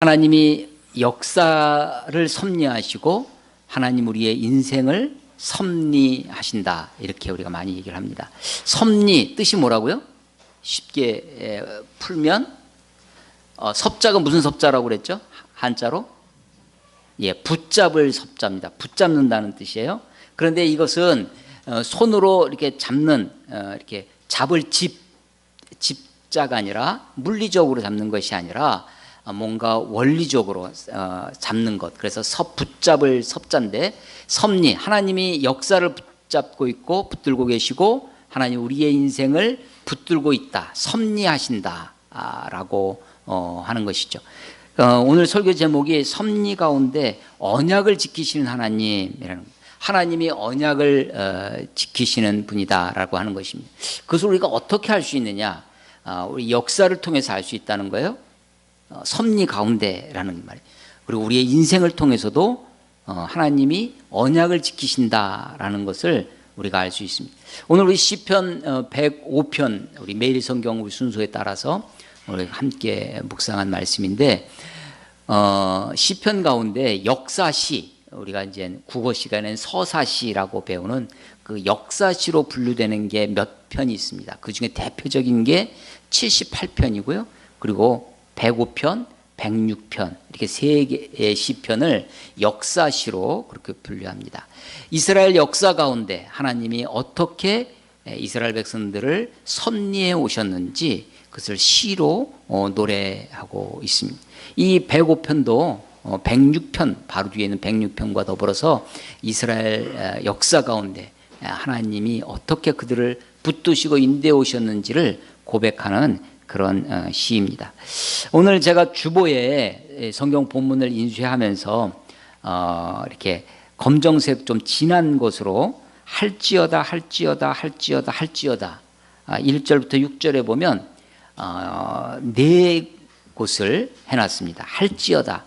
하나님이 역사를 섭리하시고 하나님 우리의 인생을 섭리하신다, 이렇게 우리가 많이 얘기를 합니다. 섭리 뜻이 뭐라고요? 쉽게 풀면 섭자가 무슨 섭자라고 그랬죠? 한자로? 예, 붙잡을 섭자입니다. 붙잡는다는 뜻이에요. 그런데 이것은 손으로 이렇게 잡는, 이렇게 잡을 집자가 아니라 물리적으로 잡는 것이 아니라 뭔가 원리적으로 잡는 것. 그래서 붙잡을 섭자인데, 섭리, 하나님이 역사를 붙잡고 있고 붙들고 계시고 하나님 우리의 인생을 붙들고 있다, 섭리하신다 라고 하는 것이죠. 오늘 설교 제목이 섭리 가운데 언약을 지키시는 하나님이라는, 하나님이 언약을 지키시는 분이다라고 하는 것입니다. 그것을 우리가 어떻게 할 수 있느냐? 우리 역사를 통해서 알 수 있다는 거예요. 섭리 가운데라는 말이에요. 그리고 우리의 인생을 통해서도 하나님이 언약을 지키신다라는 것을 우리가 알 수 있습니다. 오늘 우리 시편 105편, 우리 매일 성경 우리 순서에 따라서 우리 함께 묵상한 말씀인데, 시편 가운데 역사시, 우리가 이제 국어 시간엔 서사시라고 배우는 그 역사시로 분류되는 게 몇 편이 있습니다. 그 중에 대표적인 게 78편이고요. 그리고 105편, 106편, 이렇게 세 개의 시편을 역사시로 그렇게 분류합니다. 이스라엘 역사 가운데 하나님이 어떻게 이스라엘 백성들을 섭리해 오셨는지 그것을 시로 노래하고 있습니다. 이 105편도 106편, 바로 뒤에 있는 106편과 더불어서 이스라엘 역사 가운데 하나님이 어떻게 그들을 붙드시고 인도해 오셨는지를 고백하는 그런 시입니다. 오늘 제가 주보에 성경 본문을 인쇄하면서 이렇게 검정색 좀 진한 것으로 할지어다 할지어다 할지어다 할지어다 1절부터 6절에 보면 네 곳을 해놨습니다. 할지어다,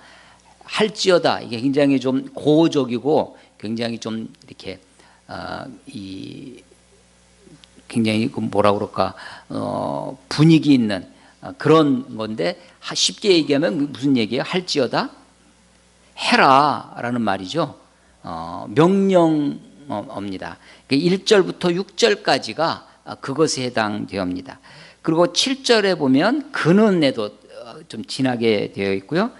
할지어다, 이게 굉장히 좀 고어적이고 굉장히 좀 이렇게 굉장히 뭐라 그럴까 분위기 있는 그런 건데, 쉽게 얘기하면 무슨 얘기예요? 할지어다 해라라는 말이죠. 명령어입니다. 1절부터 6절까지가 그것에 해당되옵니다. 그리고 7절에 보면 그는에도 좀 진하게 되어 있고요.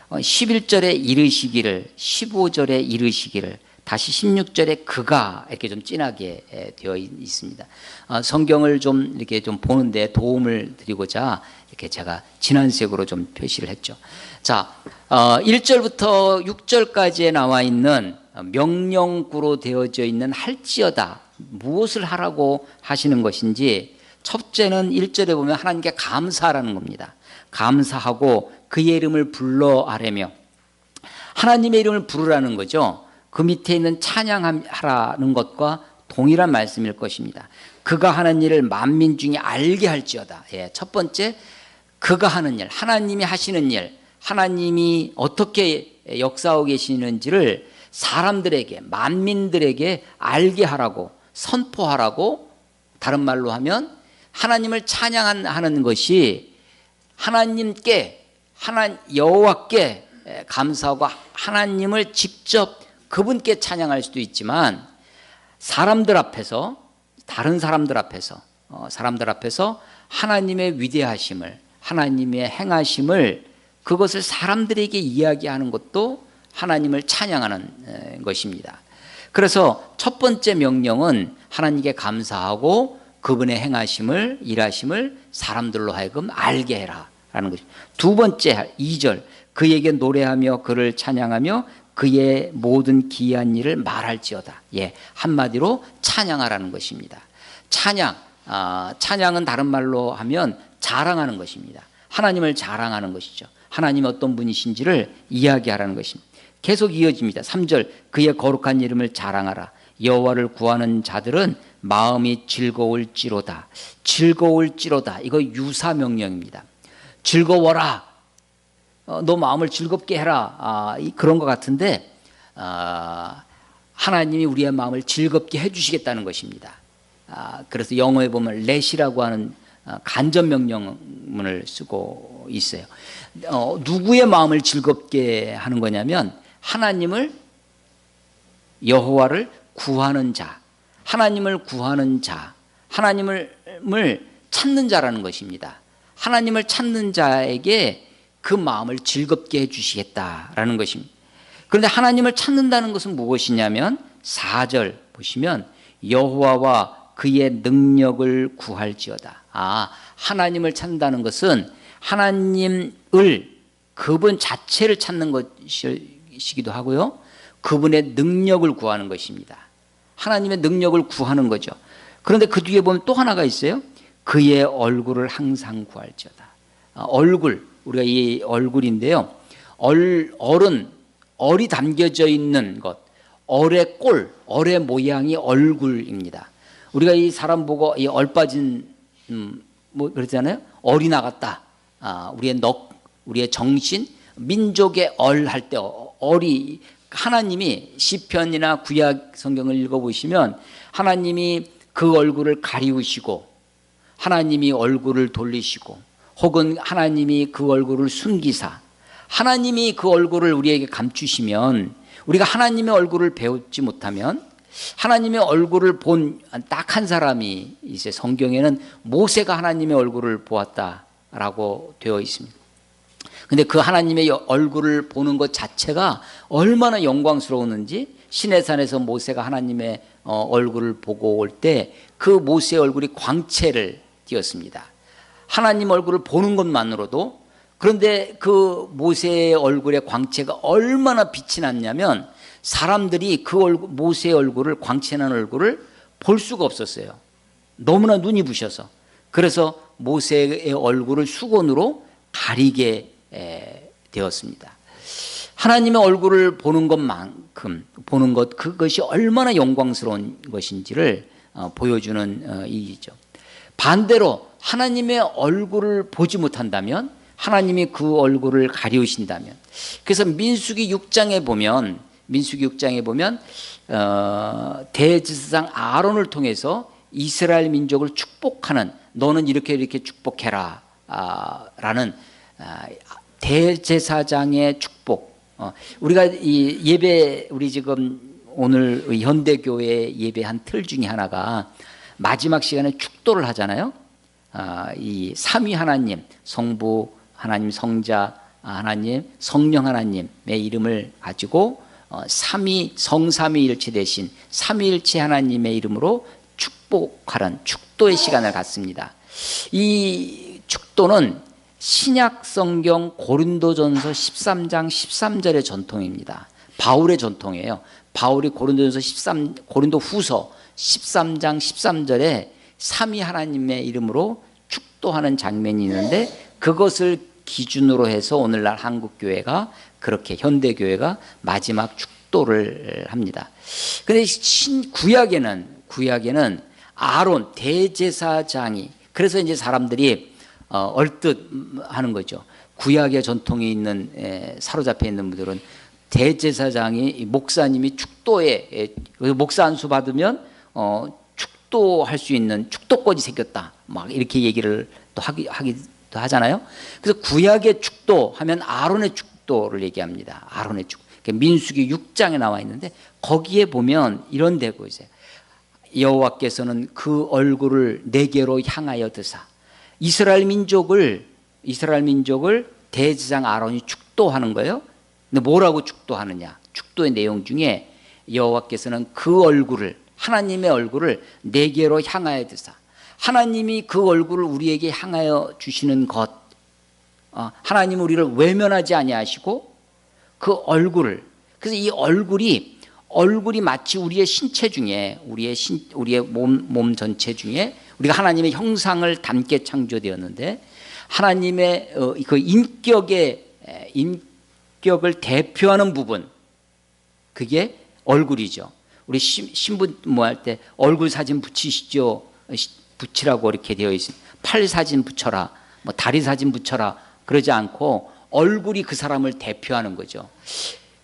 11절에 이르시기를, 15절에 이르시기를, 다시 16절에 그가, 이렇게 좀 진하게 되어 있습니다. 성경을 좀 이렇게 좀 보는데 도움을 드리고자 이렇게 제가 진한 색으로 좀 표시를 했죠. 자, 1절부터 6절까지에 나와 있는 명령구로 되어져 있는 할지어다, 무엇을 하라고 하시는 것인지, 첫째는 1절에 보면 하나님께 감사하라는 겁니다. 감사하고 그의 이름을 불러 아뢰며, 하나님의 이름을 부르라는 거죠. 그 밑에 있는 찬양하라는 것과 동일한 말씀일 것입니다. 그가 하는 일을 만민 중에 알게 할지어다. 예, 첫 번째, 그가 하는 일, 하나님이 하시는 일, 하나님이 어떻게 역사하고 계시는지를 사람들에게, 만민들에게 알게 하라고, 선포하라고, 다른 말로 하면 하나님을 찬양하는 것이 하나님께, 여호와께 감사하고 하나님을 직접 그분께 찬양할 수도 있지만, 사람들 앞에서, 다른 사람들 앞에서, 하나님의 위대하심을, 하나님의 행하심을, 그것을 사람들에게 이야기하는 것도 하나님을 찬양하는 것입니다. 그래서 첫 번째 명령은 하나님께 감사하고 그분의 행하심을, 일하심을 사람들로 하여금 알게 해라 라는 것입니다. 두 번째 2절, 그에게 노래하며 그를 찬양하며 그의 모든 기이한 일을 말할지어다. 예, 한마디로 찬양하라는 것입니다. 찬양은 다른 말로 하면 자랑하는 것입니다. 하나님을 자랑하는 것이죠. 하나님이 어떤 분이신지를 이야기하라는 것입니다. 계속 이어집니다. 3절, 그의 거룩한 이름을 자랑하라. 여호와를 구하는 자들은 마음이 즐거울지로다. 즐거울지로다. 이거 유사 명령입니다. 즐거워라. 너 마음을 즐겁게 해라. 그런 것 같은데, 하나님이 우리의 마음을 즐겁게 해주시겠다는 것입니다. 그래서 영어에 보면 let이라고 하는 간접 명령문을 쓰고 있어요. 누구의 마음을 즐겁게 하는 거냐면 하나님을, 여호와를 구하는 자, 하나님을 구하는 자, 하나님을 찾는 자라는 것입니다. 하나님을 찾는 자에게 그 마음을 즐겁게 해주시겠다라는 것입니다. 그런데 하나님을 찾는다는 것은 무엇이냐면 4절 보시면 여호와와 그의 능력을 구할지어다. 하나님을 찾는다는 것은 하나님을, 그분 자체를 찾는 것이기도 하고요, 그분의 능력을 구하는 것입니다. 하나님의 능력을 구하는 거죠. 그런데 그 뒤에 보면 또 하나가 있어요. 그의 얼굴을 항상 구할지어다. 얼굴, 우리가 이 얼굴인데요, 얼이 담겨져 있는 것, 얼의 꼴, 얼의 모양이 얼굴입니다. 우리가 이 사람 보고 이 얼 빠진 뭐 그러잖아요. 얼이 나갔다. 우리의 정신, 민족의 얼 할 때 얼이, 하나님이 시편이나 구약 성경을 읽어보시면 하나님이 그 얼굴을 가리우시고 하나님이 얼굴을 돌리시고 혹은 하나님이 그 얼굴을 숨기사 하나님이 그 얼굴을 우리에게 감추시면, 우리가 하나님의 얼굴을 배우지 못하면, 하나님의 얼굴을 본 딱 한 사람이 이제 성경에는 모세가 하나님의 얼굴을 보았다라고 되어 있습니다. 근데 그 하나님의 얼굴을 보는 것 자체가 얼마나 영광스러웠는지, 시내산에서 모세가 하나님의 얼굴을 보고 올 때 그 모세의 얼굴이 광채를 띄었습니다. 하나님 얼굴을 보는 것만으로도. 그런데 그 모세의 얼굴의 광채가 얼마나 빛이 났냐면 사람들이 그 모세의 얼굴을, 광채난 얼굴을 볼 수가 없었어요. 너무나 눈이 부셔서. 그래서 모세의 얼굴을 수건으로 가리게 되었습니다. 하나님의 얼굴을 보는 것만큼, 보는 것, 그것이 얼마나 영광스러운 것인지를 보여주는 일이죠. 반대로 하나님의 얼굴을 보지 못한다면, 하나님이 그 얼굴을 가리우신다면, 그래서 민수기 6장에 보면 대제사장 아론을 통해서 이스라엘 민족을 축복하는, 너는 이렇게 축복해라 라는 대제사장의 축복. 우리가 이 예배, 우리 지금 오늘 현대교회 예배한 틀 중에 하나가 마지막 시간에 축도를 하잖아요. 이 삼위 하나님, 성부 하나님, 성자 하나님, 성령 하나님의 이름을 가지고 성삼위일체 대신 삼위일체 하나님의 이름으로 축복하는 축도의 시간을 갖습니다. 이 축도는 신약 성경 고린도전서 13장 13절의 전통입니다. 바울의 전통이에요. 바울이 고린도후서 13장 13절에 삼위 하나님의 이름으로 축도하는 장면이 있는데, 그것을 기준으로 해서 오늘날 한국교회가, 그렇게 현대교회가 마지막 축도를 합니다. 그런데 구약에는 아론 대제사장이, 그래서 이제 사람들이 얼뜻 하는 거죠. 구약의 전통이 있는, 사로잡혀 있는 분들은 대제사장이, 목사님이 축도에, 목사 안수 받으면 축도할 수 있는 축도권이 생겼다, 막 이렇게 얘기를 또 하기도 하잖아요. 그래서 구약의 축도 하면 아론의 축도를 얘기합니다. 아론의 축도. 민수기 6장에 나와 있는데 거기에 보면 이런 데고 있어요. 여호와께서는 그 얼굴을 내게로 향하여 드사. 이스라엘 민족을 대제사장 아론이 축도하는 거예요. 근데 뭐라고 축도하느냐? 축도의 내용 중에 여호와께서는 그 얼굴을, 하나님의 얼굴을 내게로 향하여 드사. 하나님이 그 얼굴을 우리에게 향하여 주시는 것, 하나님은 우리를 외면하지 아니하시고 그 얼굴을, 그래서 이 얼굴이 마치 우리의 신체 중에, 우리의 몸 전체 중에, 우리가 하나님의 형상을 담게 창조되었는데 하나님의 그 인격을 대표하는 부분, 그게 얼굴이죠. 우리 신부 할 때 얼굴 사진 붙이라고 이렇게 되어 있습니다. 팔 사진 붙여라, 뭐 다리 사진 붙여라 그러지 않고 얼굴이 그 사람을 대표하는 거죠.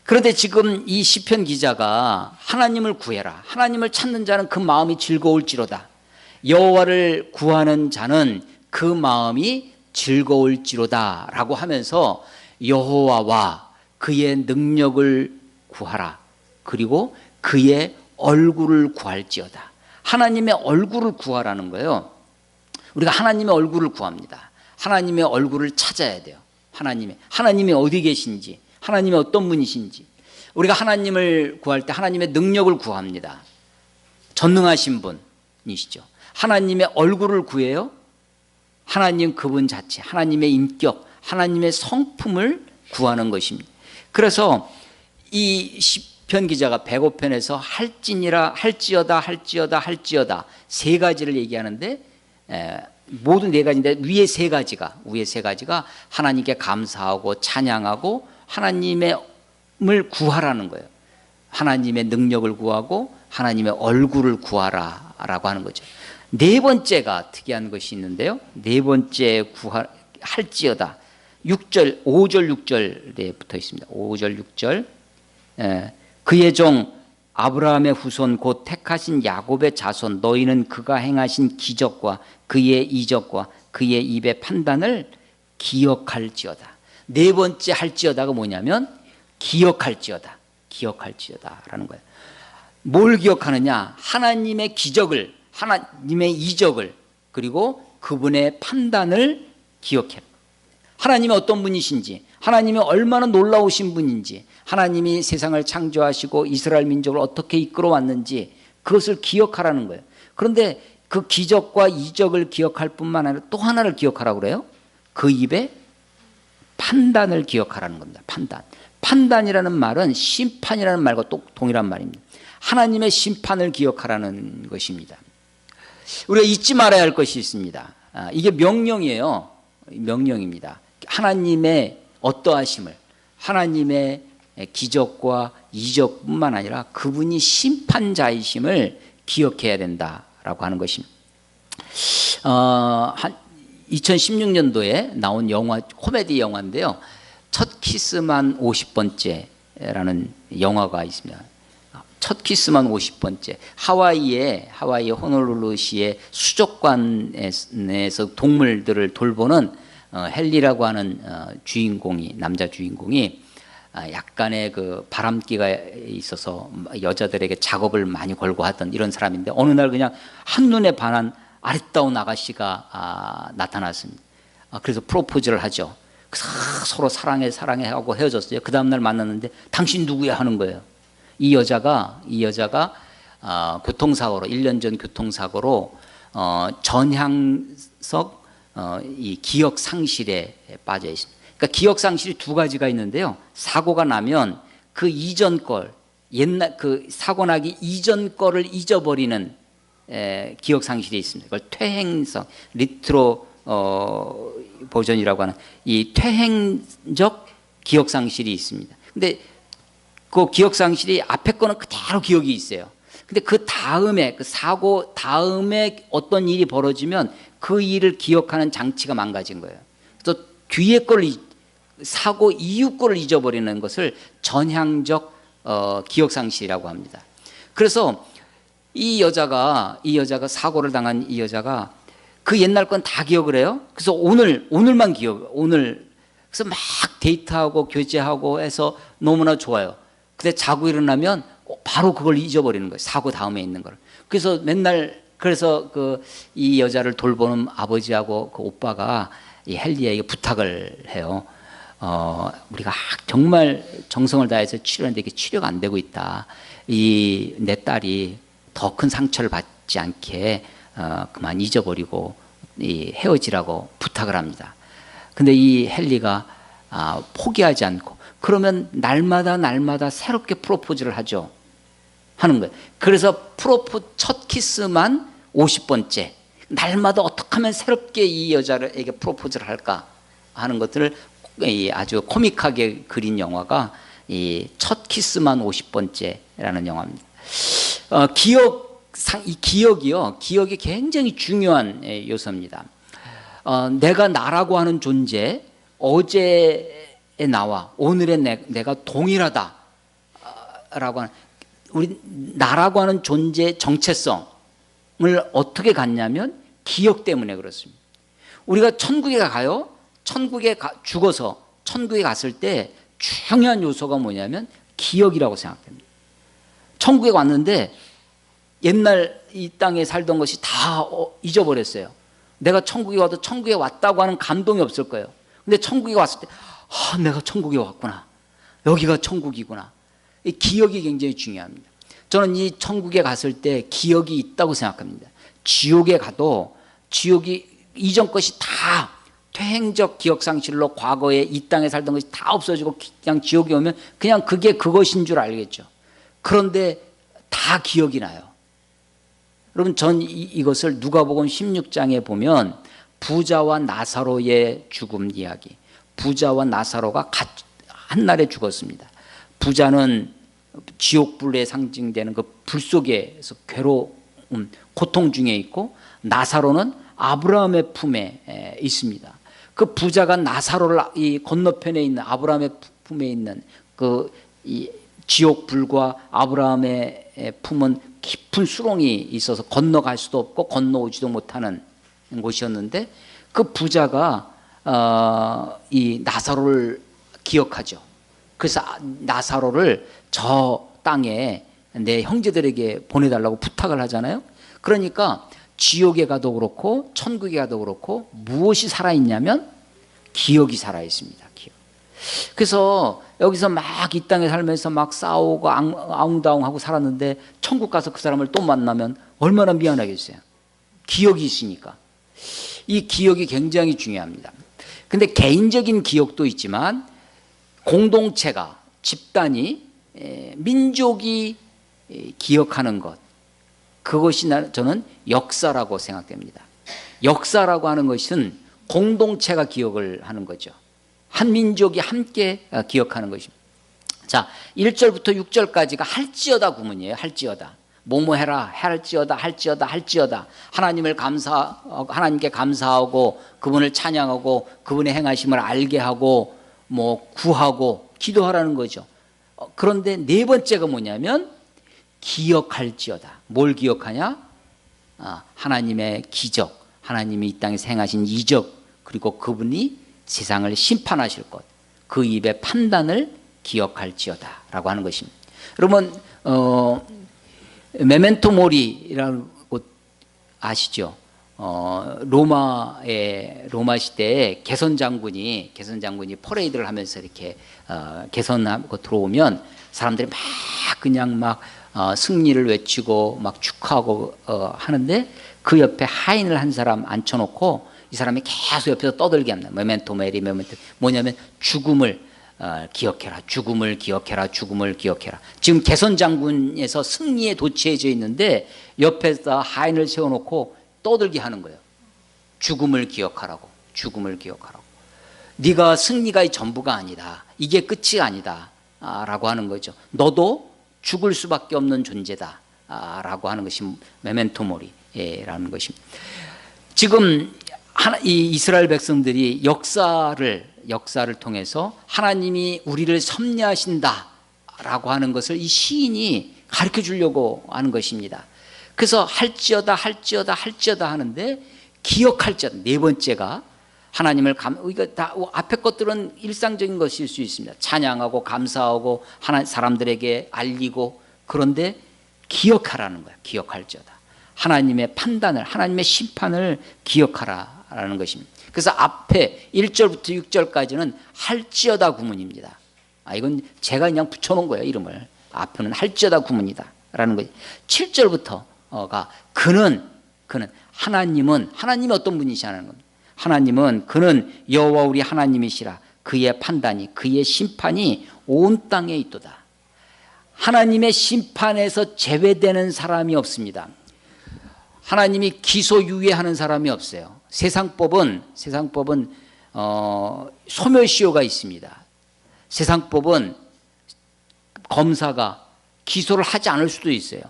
그런데 지금 이 시편 기자가 하나님을 구해라, 하나님을 찾는 자는 그 마음이 즐거울지로다, 여호와를 구하는 자는 그 마음이 즐거울지로다 라고 하면서 여호와와 그의 능력을 구하라. 그리고 그의 얼굴을 구할지어다. 하나님의 얼굴을 구하라는 거예요. 우리가 하나님의 얼굴을 구합니다. 하나님의 얼굴을 찾아야 돼요. 하나님이 어디 계신지, 하나님이 어떤 분이신지. 우리가 하나님을 구할 때 하나님의 능력을 구합니다. 전능하신 분이시죠. 하나님의 얼굴을 구해요. 하나님 그분 자체, 하나님의 인격, 하나님의 성품을 구하는 것입니다. 그래서 이 시편 기자가 105편에서 할지어다 세 가지를 얘기하는데, 모두 네 가지인데 위에 세 가지가 하나님께 감사하고 찬양하고 하나님을 구하라는 거예요. 하나님의 능력을 구하고 하나님의 얼굴을 구하라라고 하는 거죠. 네 번째가 특이한 것이 있는데요. 네 번째 할지어다. 6절, 5절, 6절에 붙어 있습니다. 5절, 6절. 그의 종 아브라함의 후손 곧 택하신 야곱의 자손 너희는 그가 행하신 기적과 그의 이적과 그의 입의 판단을 기억할지어다. 네 번째 할지어다가 뭐냐면 기억할지어다라는 거예요. 뭘 기억하느냐? 하나님의 기적을, 하나님의 이적을, 그리고 그분의 판단을 기억해. 하나님이 어떤 분이신지, 하나님이 얼마나 놀라우신 분인지, 하나님이 세상을 창조하시고 이스라엘 민족을 어떻게 이끌어 왔는지 그것을 기억하라는 거예요. 그런데 그 기적과 이적을 기억할 뿐만 아니라 또 하나를 기억하라고 그래요. 그 입의 판단을 기억하라는 겁니다. 판단이라는 말은 심판이라는 말과 또 동일한 말입니다. 하나님의 심판을 기억하라는 것입니다. 우리가 잊지 말아야 할 것이 있습니다. 이게 명령이에요. 명령입니다. 하나님의 어떠하심을, 하나님의 기적과 이적뿐만 아니라 그분이 심판자이심을 기억해야 된다라고 하는 것입니다. 2016년도에 나온 영화, 코미디 영화인데요. 첫 키스만 50번째라는 영화가 있습니다. 첫 키스만 50번째. 하와이의 호놀룰루시의 수족관에서 동물들을 돌보는 헨리라고 하는 남자 주인공이 약간의 그 바람기가 있어서 여자들에게 작업을 많이 걸고 하던 이런 사람인데, 어느 날 그냥 한눈에 반한 아리따운 아가씨가 나타났습니다. 그래서 프로포즈를 하죠. 서로 사랑해 하고 헤어졌어요. 그 다음날 만났는데 당신 누구야 하는 거예요. 이 여자가 교통사고로, 1년 전 교통사고로 전향석 이 기억 상실에 빠져 있습니다. 그러니까 기억 상실이 두 가지가 있는데요. 사고가 나면 그 이전 걸, 그 사고 나기 이전 거를 잊어버리는 기억 상실이 있습니다. 그걸 퇴행성 리트로 버전이라고 하는 이 퇴행적 기억 상실이 있습니다. 근데 그 기억 상실이 앞에 거는 그대로 기억이 있어요. 근데 그 다음에, 그 사고 다음에 어떤 일이 벌어지면 그 일을 기억하는 장치가 망가진 거예요. 그래서 뒤에 거를, 사고 이후 거를 잊어버리는 것을 전향적 기억 상실이라고 합니다. 그래서 이 여자가 사고를 당한 이 여자가 그 옛날 건 다 기억을 해요. 그래서 오늘만 그래서 막 데이트하고 교제하고 해서 너무나 좋아요. 근데 자고 일어나면 바로 그걸 잊어버리는 거예요. 사고 다음에 있는 걸. 그래서 맨날, 그래서 이 여자를 돌보는 아버지하고 그 오빠가 이 헨리에게 부탁을 해요. 우리가 정말 정성을 다해서 치료하는데 이게 치료가 안 되고 있다. 내 딸이 더 큰 상처를 받지 않게 그만 잊어버리고 헤어지라고 부탁을 합니다. 근데 이 헨리가 포기하지 않고, 그러면 날마다 새롭게 프로포즈를 하는 거예요. 그래서 첫 키스만 50번째. 날마다 어떻게 하면 새롭게 이 여자에게 프로포즈를 할까 하는 것들을 아주 코믹하게 그린 영화가 이 첫 키스만 50번째라는 영화입니다. 기억이 굉장히 중요한 요소입니다. 내가 나라고 하는 존재, 어제의 나와 오늘의 내가 동일하다라고 하는, 우리 나라고 하는 존재의 정체성을 어떻게 갖냐면 기억 때문에 그렇습니다. 우리가 천국에 가요. 죽어서 천국에 갔을 때 중요한 요소가 뭐냐면 기억이라고 생각합니다. 천국에 왔는데 옛날 이 땅에 살던 것이 다 잊어버렸어요. 내가 천국에 와도 천국에 왔다고 하는 감동이 없을 거예요. 근데 천국에 왔을 때 내가 천국에 왔구나. 여기가 천국이구나. 이 기억이 굉장히 중요합니다. 저는 이 천국에 갔을 때 기억이 있다고 생각합니다. 지옥에 가도 지옥이 이전 것이 다 퇴행적 기억상실로 과거에 이 땅에 살던 것이 다 없어지고 그냥 지옥에 오면 그냥 그게 그것인 줄 알겠죠. 그런데 다 기억이 나요. 여러분, 전 이것을 누가복음 16장에 보면 부자와 나사로의 죽음 이야기. 부자와 나사로가 한 날에 죽었습니다. 부자는 지옥불에 상징되는 그 불 속에서 괴로움, 고통 중에 있고, 나사로는 아브라함의 품에 있습니다. 그 부자가 나사로를 이 건너편에 있는 아브라함의 품에 있는 그 이 지옥불과 아브라함의 품은 깊은 수렁이 있어서 건너갈 수도 없고 건너오지도 못하는 곳이었는데, 그 부자가 이 나사로를 기억하죠. 그래서 나사로를 저 땅에 내 형제들에게 보내달라고 부탁을 하잖아요. 그러니까 지옥에 가도 그렇고 천국에 가도 그렇고 무엇이 살아있냐면 기억이 살아있습니다. 기억. 그래서 여기서 막 이 땅에 살면서 막 싸우고 아웅다웅하고 살았는데 천국 가서 그 사람을 또 만나면 얼마나 미안하겠어요. 기억이 있으니까. 이 기억이 굉장히 중요합니다. 근데 개인적인 기억도 있지만 공동체가, 집단이, 민족이 기억하는 것, 그것이 저는 역사라고 생각됩니다. 역사라고 하는 것은 공동체가 기억을 하는 거죠. 한 민족이 함께 기억하는 것입니다. 자, 1절부터 6절까지가 할지어다 구문이에요. 할지어다. 뭐뭐 해라, 할지어다, 할지어다, 할지어다. 하나님께 감사하고 그분을 찬양하고 그분의 행하심을 알게 하고 뭐 구하고 기도하라는 거죠. 그런데 네 번째가 뭐냐면 기억할지어다. 뭘 기억하냐? 하나님의 기적, 하나님이 이 땅에서 행하신 이적, 그리고 그분이 세상을 심판하실 것, 그 입의 판단을 기억할지어다 라고 하는 것입니다. 여러분, 메멘토 모리라는 곳 아시죠? 로마 시대에 개선 장군이 퍼레이드를 하면서 이렇게 개선하고 들어오면 사람들이 막 승리를 외치고 막 축하하고 하는데, 그 옆에 하인을 한 사람 앉혀놓고 이 사람이 계속 옆에서 떠들게 합니다. 메멘토 메리, 뭐냐면 죽음을 기억해라, 죽음을 기억해라, 죽음을 기억해라. 지금 개선 장군에서 승리에 도취해져 있는데 옆에다 하인을 세워놓고 떠들게 하는 거예요. 죽음을 기억하라고, 죽음을 기억하라고. 네가 승리가 전부가 아니다, 이게 끝이 아니다 라고 하는 거죠. 너도 죽을 수밖에 없는 존재다 라고 하는 것이 메멘토 모리라는 것입니다. 지금 이 이스라엘 백성들이 역사를 통해서 하나님이 우리를 섭리하신다 라고 하는 것을 이 시인이 가르쳐 주려고 하는 것입니다. 그래서 할지어다 할지어다 할지어다 하는데, 기억할지어다 네 번째가 하나님을 이거 다 앞에 것들은 일상적인 것일 수 있습니다. 찬양하고 감사하고 사람들에게 알리고, 그런데 기억하라는 거야. 기억할지어다. 하나님의 판단을, 하나님의 심판을 기억하라는 것입니다. 그래서 앞에 1절부터 6절까지는 할지어다 구문입니다. 이건 제가 그냥 붙여놓은 거예요, 이름을. 앞에는 할지어다 구문이다 라는 거예요. 7절부터가 그는 하나님이 어떤 분이시냐는 겁니다. 하나님은 그는 여호와 우리 하나님이시라. 그의 판단이, 그의 심판이 온 땅에 있도다. 하나님의 심판에서 제외되는 사람이 없습니다. 하나님이 기소유예하는 사람이 없어요. 세상법은 소멸시효가 있습니다. 세상법은 검사가 기소를 하지 않을 수도 있어요.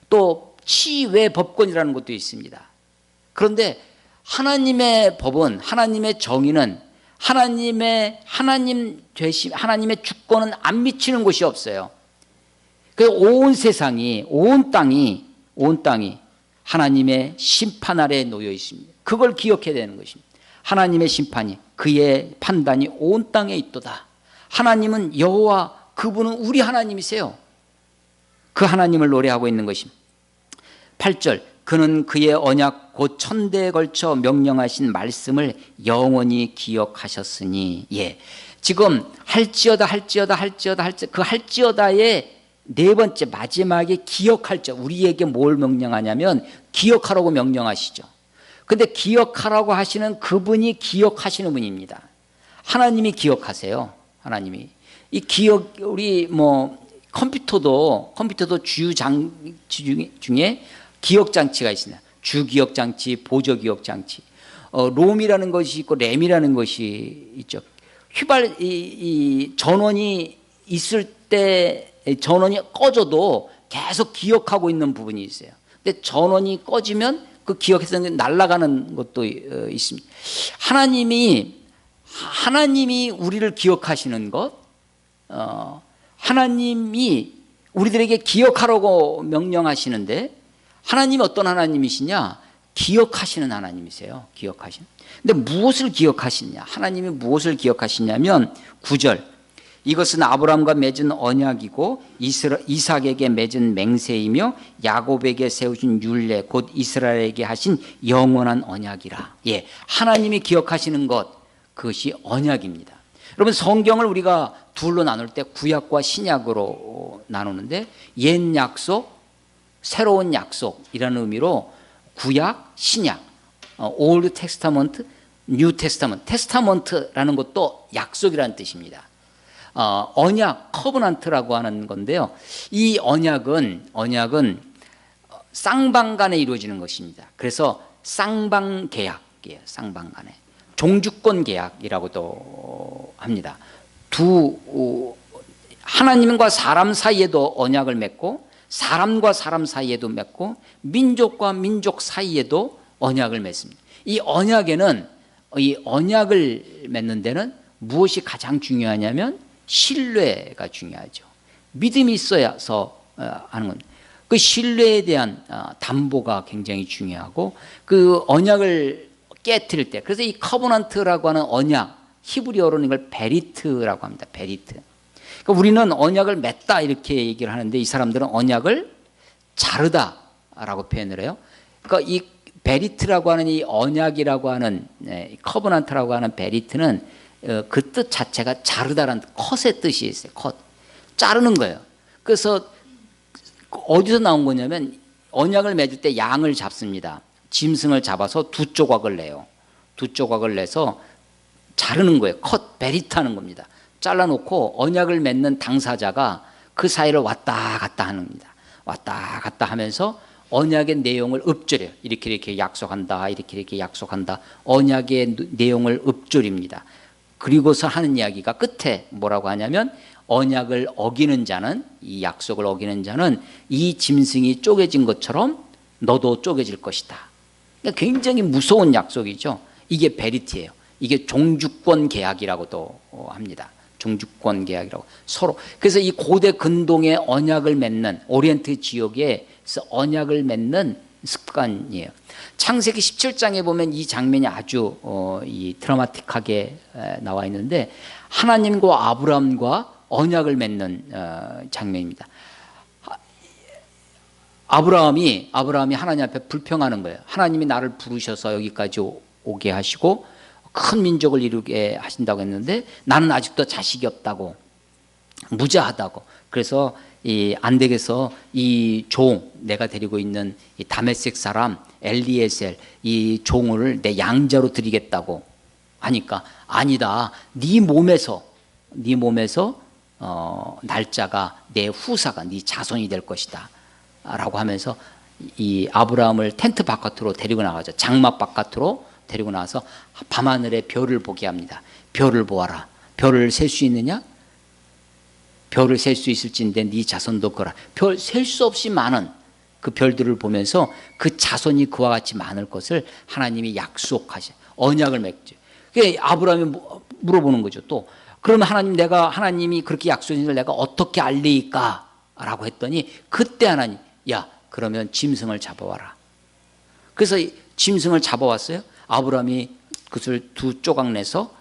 또 치외 법권이라는 것도 있습니다. 그런데 하나님의 법은, 하나님의 정의는, 하나님의 주권은 안 미치는 곳이 없어요. 그래서 온 세상이, 온 땅이 하나님의 심판 아래에 놓여 있습니다. 그걸 기억해야 되는 것입니다. 하나님의 심판이, 그의 판단이 온 땅에 있도다. 하나님은 여호와, 그분은 우리 하나님이세요. 그 하나님을 노래하고 있는 것입니다. 8절, 그는 그의 언약 곧 천대에 걸쳐 명령하신 말씀을 영원히 기억하셨으니. 예, 지금 할지어다 그 할지어다의 네 번째 마지막에 기억할지어, 우리에게 뭘 명령하냐면 기억하라고 명령하시죠. 근데 기억하라고 하시는 그분이 기억하시는 분입니다. 하나님이 기억하세요. 하나님이. 이 기억, 우리 뭐 컴퓨터도 주요 장치 중에 기억 장치가 있습니다. 주기억 장치, 보조 기억 장치. 롬이라는 것이 있고 램이라는 것이 있죠. 이 전원이 있을 때, 전원이 꺼져도 계속 기억하고 있는 부분이 있어요. 근데 전원이 꺼지면 그 기억해서 날아가는 것도 있습니다. 하나님이 우리를 기억하시는 것, 하나님이 우리들에게 기억하라고 명령하시는데, 하나님이 어떤 하나님이시냐? 기억하시는 하나님이세요. 기억하시는. 근데 무엇을 기억하시냐? 하나님이 무엇을 기억하시냐면 9절, 이것은 아브라함과 맺은 언약이고 이삭에게 맺은 맹세이며 야곱에게 세우신 율례 곧 이스라엘에게 하신 영원한 언약이라. 예, 하나님이 기억하시는 것, 그것이 언약입니다. 여러분, 성경을 우리가 둘로 나눌 때 구약과 신약으로 나누는데, 옛 약속, 새로운 약속이라는 의미로 구약, 신약, Old Testament, New Testament, 테스타먼트라는 것도 약속이라는 뜻입니다. 언약, 커버넌트라고 하는 건데요. 이 언약은 쌍방간에 이루어지는 것입니다. 그래서 쌍방계약이에요. 쌍방간에. 종주권 계약이라고도 합니다. 하나님과 사람 사이에도 언약을 맺고, 사람과 사람 사이에도 맺고, 민족과 민족 사이에도 언약을 맺습니다. 이 언약을 맺는 데는 무엇이 가장 중요하냐면 신뢰가 중요하죠. 믿음이 있어서 하는 건, 그 신뢰에 대한 담보가 굉장히 중요하고, 그 언약을 깨뜨릴 때, 그래서 이 커버넌트라고 하는 언약, 히브리어로는 이걸 베리트라고 합니다. 베리트. 그러니까 우리는 언약을 맺다 이렇게 얘기를 하는데, 이 사람들은 언약을 자르다라고 표현을 해요. 그러니까 이 베리트라고 하는 이 언약이라고 하는, 커버넌트라고 하는 베리트는 그 뜻 자체가 자르다라는 컷의 뜻이 있어요. 컷. 자르는 거예요. 그래서 어디서 나온 거냐면, 언약을 맺을 때 양을 잡습니다. 짐승을 잡아서 두 조각을 내요. 두 조각을 내서 자르는 거예요. 컷, 베리트하는 겁니다. 잘라놓고 언약을 맺는 당사자가 그 사이를 왔다 갔다 하는 겁니다. 왔다 갔다 하면서 언약의 내용을 읊조려요. 이렇게 약속한다, 이렇게 약속한다. 언약의 내용을 읊조립니다. 그리고서 하는 이야기가 끝에 뭐라고 하냐면, 언약을 어기는 자는, 이 약속을 어기는 자는 이 짐승이 쪼개진 것처럼 너도 쪼개질 것이다. 그러니까 굉장히 무서운 약속이죠. 이게 베리트예요. 이게 종주권 계약이라고도 합니다. 종주권 계약이라고. 서로. 그래서 이 고대 근동의 언약을 맺는, 오리엔트 지역에서 언약을 맺는 습관이에요. 창세기 17장에 보면 이 장면이 아주 이 드라마틱하게 나와 있는데, 하나님과 아브라함과 언약을 맺는 장면입니다. 아브라함이 하나님 앞에 불평하는 거예요. 하나님이 나를 부르셔서 여기까지 오게 하시고 큰 민족을 이루게 하신다고 했는데, 나는 아직도 자식이 없다고, 무자하다고. 그래서 안 되겠어, 이 종, 내가 데리고 있는 이 다메섹 사람 엘리에셀, 이 종을 내 양자로 드리겠다고 하니까, 아니다, 네 몸에서 날짜가, 내 후사가, 네 자손이 될 것이다 라고 하면서 이 아브라함을 텐트 바깥으로 데리고 나가죠. 장막 바깥으로 데리고 나와서 밤하늘의 별을 보게 합니다. 별을 보아라. 별을 셀 수 있느냐? 별을 셀 수 있을진데 네 자손도 거라. 별 셀 수 없이 많은 그 별들을 보면서 그 자손이 그와 같이 많을 것을 하나님이 약속하셔, 언약을 맺죠. 아브라함이 물어보는 거죠. 또 그러면 하나님이 그렇게 약속하신 걸 내가 어떻게 알리까? 라고 했더니, 그때 하나님, 야, 그러면 짐승을 잡아와라. 그래서 짐승을 잡아왔어요. 아브라함이 그것을 두 조각 내서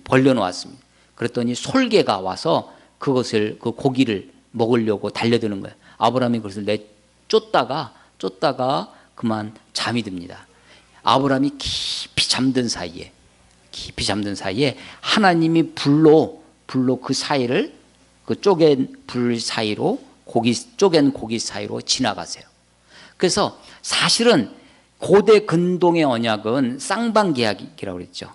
벌려놓았습니다. 그랬더니 솔개가 와서 그 고기를 먹으려고 달려드는 거예요. 아브라함이 그것을 쫓다가 그만 잠이 듭니다. 아브라함이 깊이 잠든 사이에 하나님이 불로 그 사이를, 그 쪼갠 불 사이로, 쪼갠 고기 사이로 지나가세요. 그래서 사실은 고대 근동의 언약은 쌍방계약이라고 그랬죠.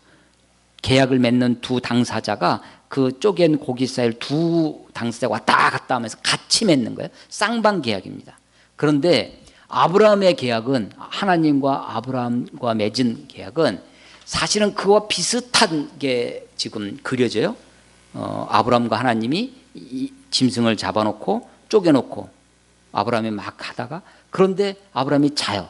계약을 맺는 두 당사자가 그 쪼갠 고기 사이를 두 당사자가 왔다 갔다 하면서 같이 맺는 거예요. 쌍방계약입니다. 그런데 아브라함의 계약은, 하나님과 아브라함과 맺은 계약은 사실은 그와 비슷한 게 지금 그려져요. 아브라함과 하나님이 이 짐승을 잡아놓고 쪼개놓고 아브라함이 막 하다가, 그런데 아브라함이 자요.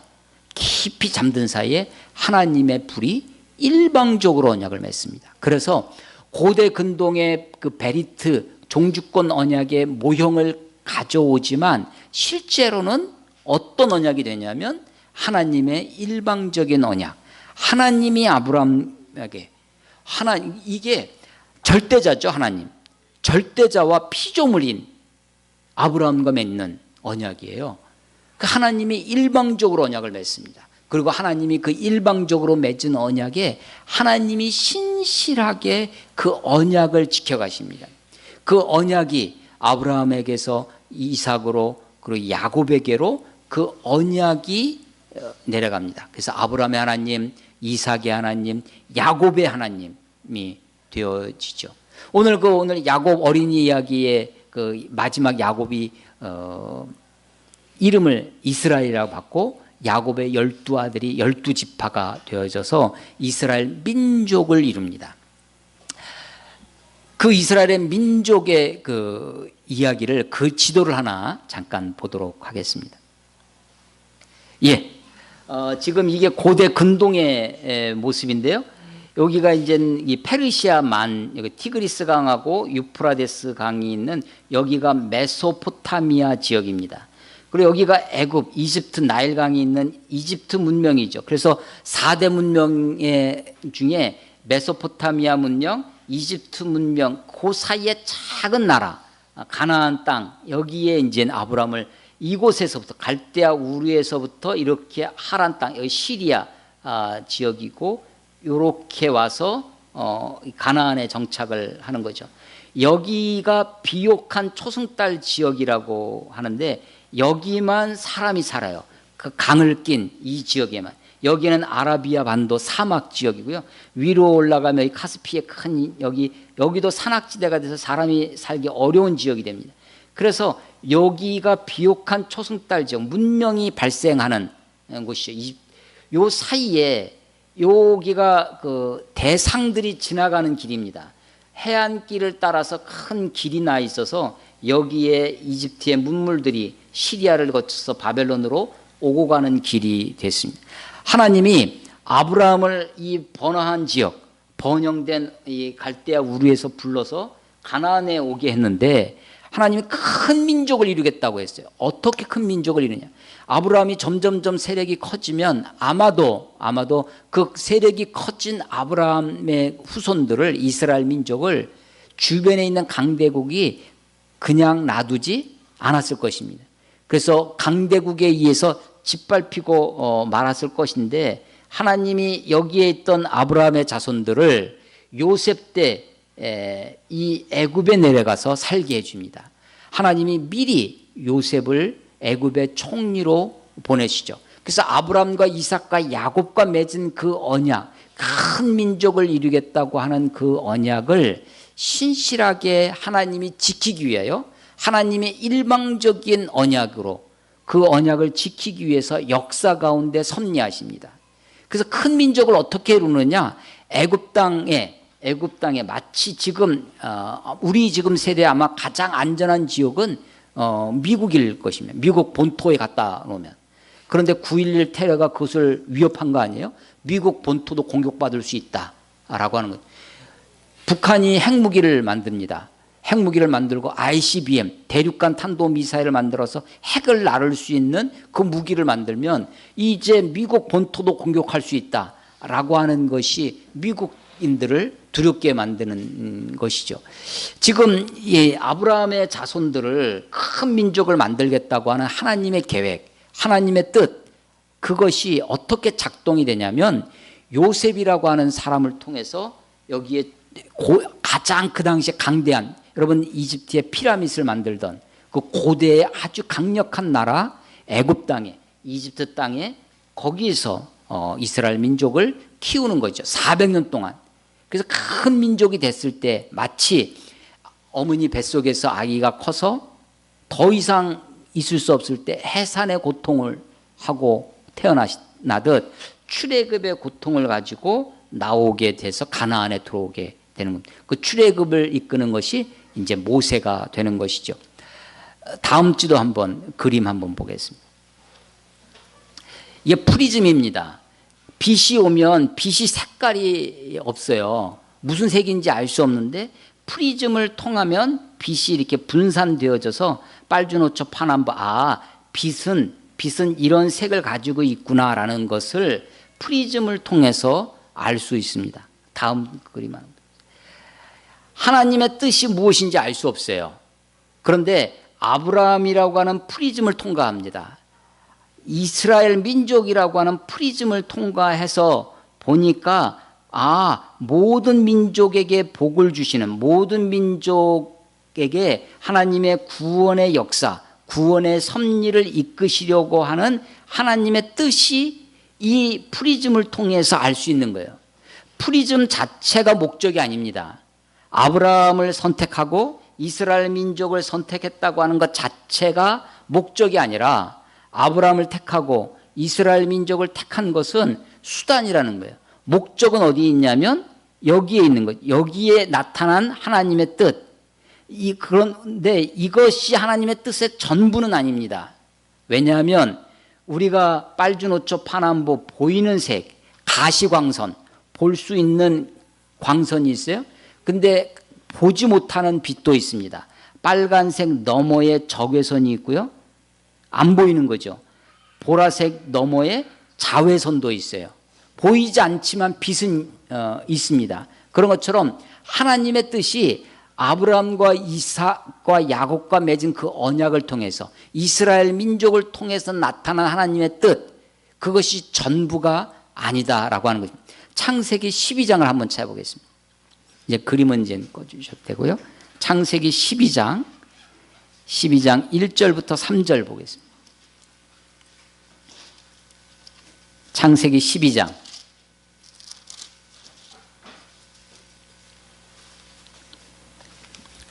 깊이 잠든 사이에 하나님의 불이 일방적으로 언약을 맺습니다. 그래서 고대 근동의 그 베리트 종주권 언약의 모형을 가져오지만 실제로는 어떤 언약이 되냐면 하나님의 일방적인 언약, 하나님이 아브라함에게, 이게 절대자죠. 하나님 절대자와 피조물인 아브라함과 맺는 언약이에요. 하나님이 일방적으로 언약을 맺습니다. 그리고 하나님이 그 일방적으로 맺은 언약에 하나님이 신실하게 그 언약을 지켜가십니다. 그 언약이 아브라함에게서 이삭으로 그리고 야곱에게로 그 언약이 내려갑니다. 그래서 아브라함의 하나님, 이삭의 하나님, 야곱의 하나님이 되어지죠. 오늘 야곱 어린이 이야기의 그 마지막 야곱이 이름을 이스라엘이라고 받고 야곱의 12아들이 12지파가 되어져서 이스라엘 민족을 이룹니다. 그 이스라엘의 민족의 그 이야기를, 그 지도를 하나 잠깐 보도록 하겠습니다. 지금 이게 고대 근동의 모습인데요. 여기가 이제 이 페르시아만, 여기 티그리스 강하고 유프라데스 강이 있는 여기가 메소포타미아 지역입니다. 그리고 여기가 애굽, 이집트 나일강이 있는 이집트 문명이죠. 그래서 4대 문명 중에 메소포타미아 문명, 이집트 문명, 그 사이에 작은 나라, 가나안 땅, 여기에 이제 아브라함을 이곳에서부터, 갈대아 우르에서부터 이렇게 하란 땅, 여기 시리아 지역이고, 이렇게 와서 가나안에 정착을 하는 거죠. 여기가 비옥한 초승달 지역이라고 하는데 여기만 사람이 살아요. 그 강을 낀 이 지역에만. 여기는 아라비아 반도 사막 지역이고요. 위로 올라가면 여기 카스피의 큰 여기도 산악지대가 돼서 사람이 살기 어려운 지역이 됩니다. 그래서 여기가 비옥한 초승달 지역, 문명이 발생하는 곳이죠. 요 사이에 여기가 그 대상들이 지나가는 길입니다. 해안길을 따라서 큰 길이 나 있어서 여기에 이집트의 문물들이 시리아를 거쳐서 바벨론으로 오고 가는 길이 됐습니다. 하나님이 아브라함을 이 번화한 지역, 번영된 이 갈대아 우르에서 불러서 가나안에 오게 했는데 하나님이 큰 민족을 이루겠다고 했어요. 어떻게 큰 민족을 이루냐? 아브라함이 점점점 세력이 커지면 아마도 그 세력이 커진 아브라함의 후손들을, 이스라엘 민족을 주변에 있는 강대국이 그냥 놔두지 않았을 것입니다. 그래서 강대국에 의해서 짓밟히고 말았을 것인데 하나님이 여기에 있던 아브라함의 자손들을 요셉 때 이 애굽에 내려가서 살게 해줍니다. 하나님이 미리 요셉을 애굽의 총리로 보내시죠. 그래서 아브라함과 이삭과 야곱과 맺은 그 언약, 큰 민족을 이루겠다고 하는 그 언약을 신실하게 하나님이 지키기 위하여 하나님의 일방적인 언약으로 그 언약을 지키기 위해서 역사 가운데 섭리하십니다. 그래서 큰 민족을 어떻게 이루느냐? 애굽 땅에 마치 지금 우리 지금 세대 아마 가장 안전한 지역은 미국일 것입니다. 미국 본토에 갖다 놓으면. 그런데 9.11 테러가 그것을 위협한 거 아니에요? 미국 본토도 공격받을 수 있다라고 하는 거예요. 북한이 핵무기를 만듭니다. 핵무기를 만들고 ICBM, 대륙간 탄도미사일을 만들어서 핵을 나를 수 있는 그 무기를 만들면 이제 미국 본토도 공격할 수 있다. 라고 하는 것이 미국인들을 두렵게 만드는 것이죠. 지금 이 아브라함의 자손들을 큰 민족을 만들겠다고 하는 하나님의 계획, 하나님의 뜻, 그것이 어떻게 작동이 되냐면 요셉이라고 하는 사람을 통해서 여기에 가장 그 당시에 강대한, 여러분 이집트의 피라미드를 만들던 그 고대의 아주 강력한 나라 애굽 땅에, 이집트 땅에, 거기서 이스라엘 민족을 키우는 거죠. 400년 동안. 그래서 큰 민족이 됐을 때 마치 어머니 뱃속에서 아기가 커서 더 이상 있을 수 없을 때 해산의 고통을 하고 태어나듯 출애굽의 고통을 가지고 나오게 돼서 가나안에 들어오게 되는 겁니다. 그 출애굽을 이끄는 것이 이제 모세가 되는 것이죠. 다음 주도 한번 그림 한번 보겠습니다. 이게 프리즘입니다. 빛이 오면 빛이 색깔이 없어요. 무슨 색인지 알 수 없는데 프리즘을 통하면 빛이 이렇게 분산되어져서 빨주노초 파남보, 빛은 이런 색을 가지고 있구나라는 것을 프리즘을 통해서 알 수 있습니다. 다음 그림 한번. 하나님의 뜻이 무엇인지 알 수 없어요. 그런데 아브라함이라고 하는 프리즘을 통과합니다. 이스라엘 민족이라고 하는 프리즘을 통과해서 보니까 모든 민족에게 복을 주시는, 모든 민족에게 하나님의 구원의 역사, 구원의 섭리를 이끄시려고 하는 하나님의 뜻이 이 프리즘을 통해서 알 수 있는 거예요. 프리즘 자체가 목적이 아닙니다. 아브라함을 선택하고 이스라엘 민족을 선택했다고 하는 것 자체가 목적이 아니라 아브라함을 택하고 이스라엘 민족을 택한 것은 수단이라는 거예요. 목적은 어디에 있냐면 여기에 있는 거예요. 여기에 나타난 하나님의 뜻. 그런데 이것이 하나님의 뜻의 전부는 아닙니다. 왜냐하면 우리가 빨주노초 파남보 보이는 색, 가시광선, 볼 수 있는 광선이 있어요. 근데 보지 못하는 빛도 있습니다. 빨간색 너머에 적외선이 있고요. 안 보이는 거죠. 보라색 너머에 자외선도 있어요. 보이지 않지만 빛은 있습니다. 그런 것처럼 하나님의 뜻이 아브라함과 이삭과 야곱과 맺은 그 언약을 통해서 이스라엘 민족을 통해서 나타난 하나님의 뜻, 그것이 전부가 아니다라고 하는 것입니다. 창세기 12장을 한번 찾아보겠습니다. 이제 그림은 이제 꺼주셔도 되고요. 창세기 12장 1절부터 3절 보겠습니다. 창세기 12장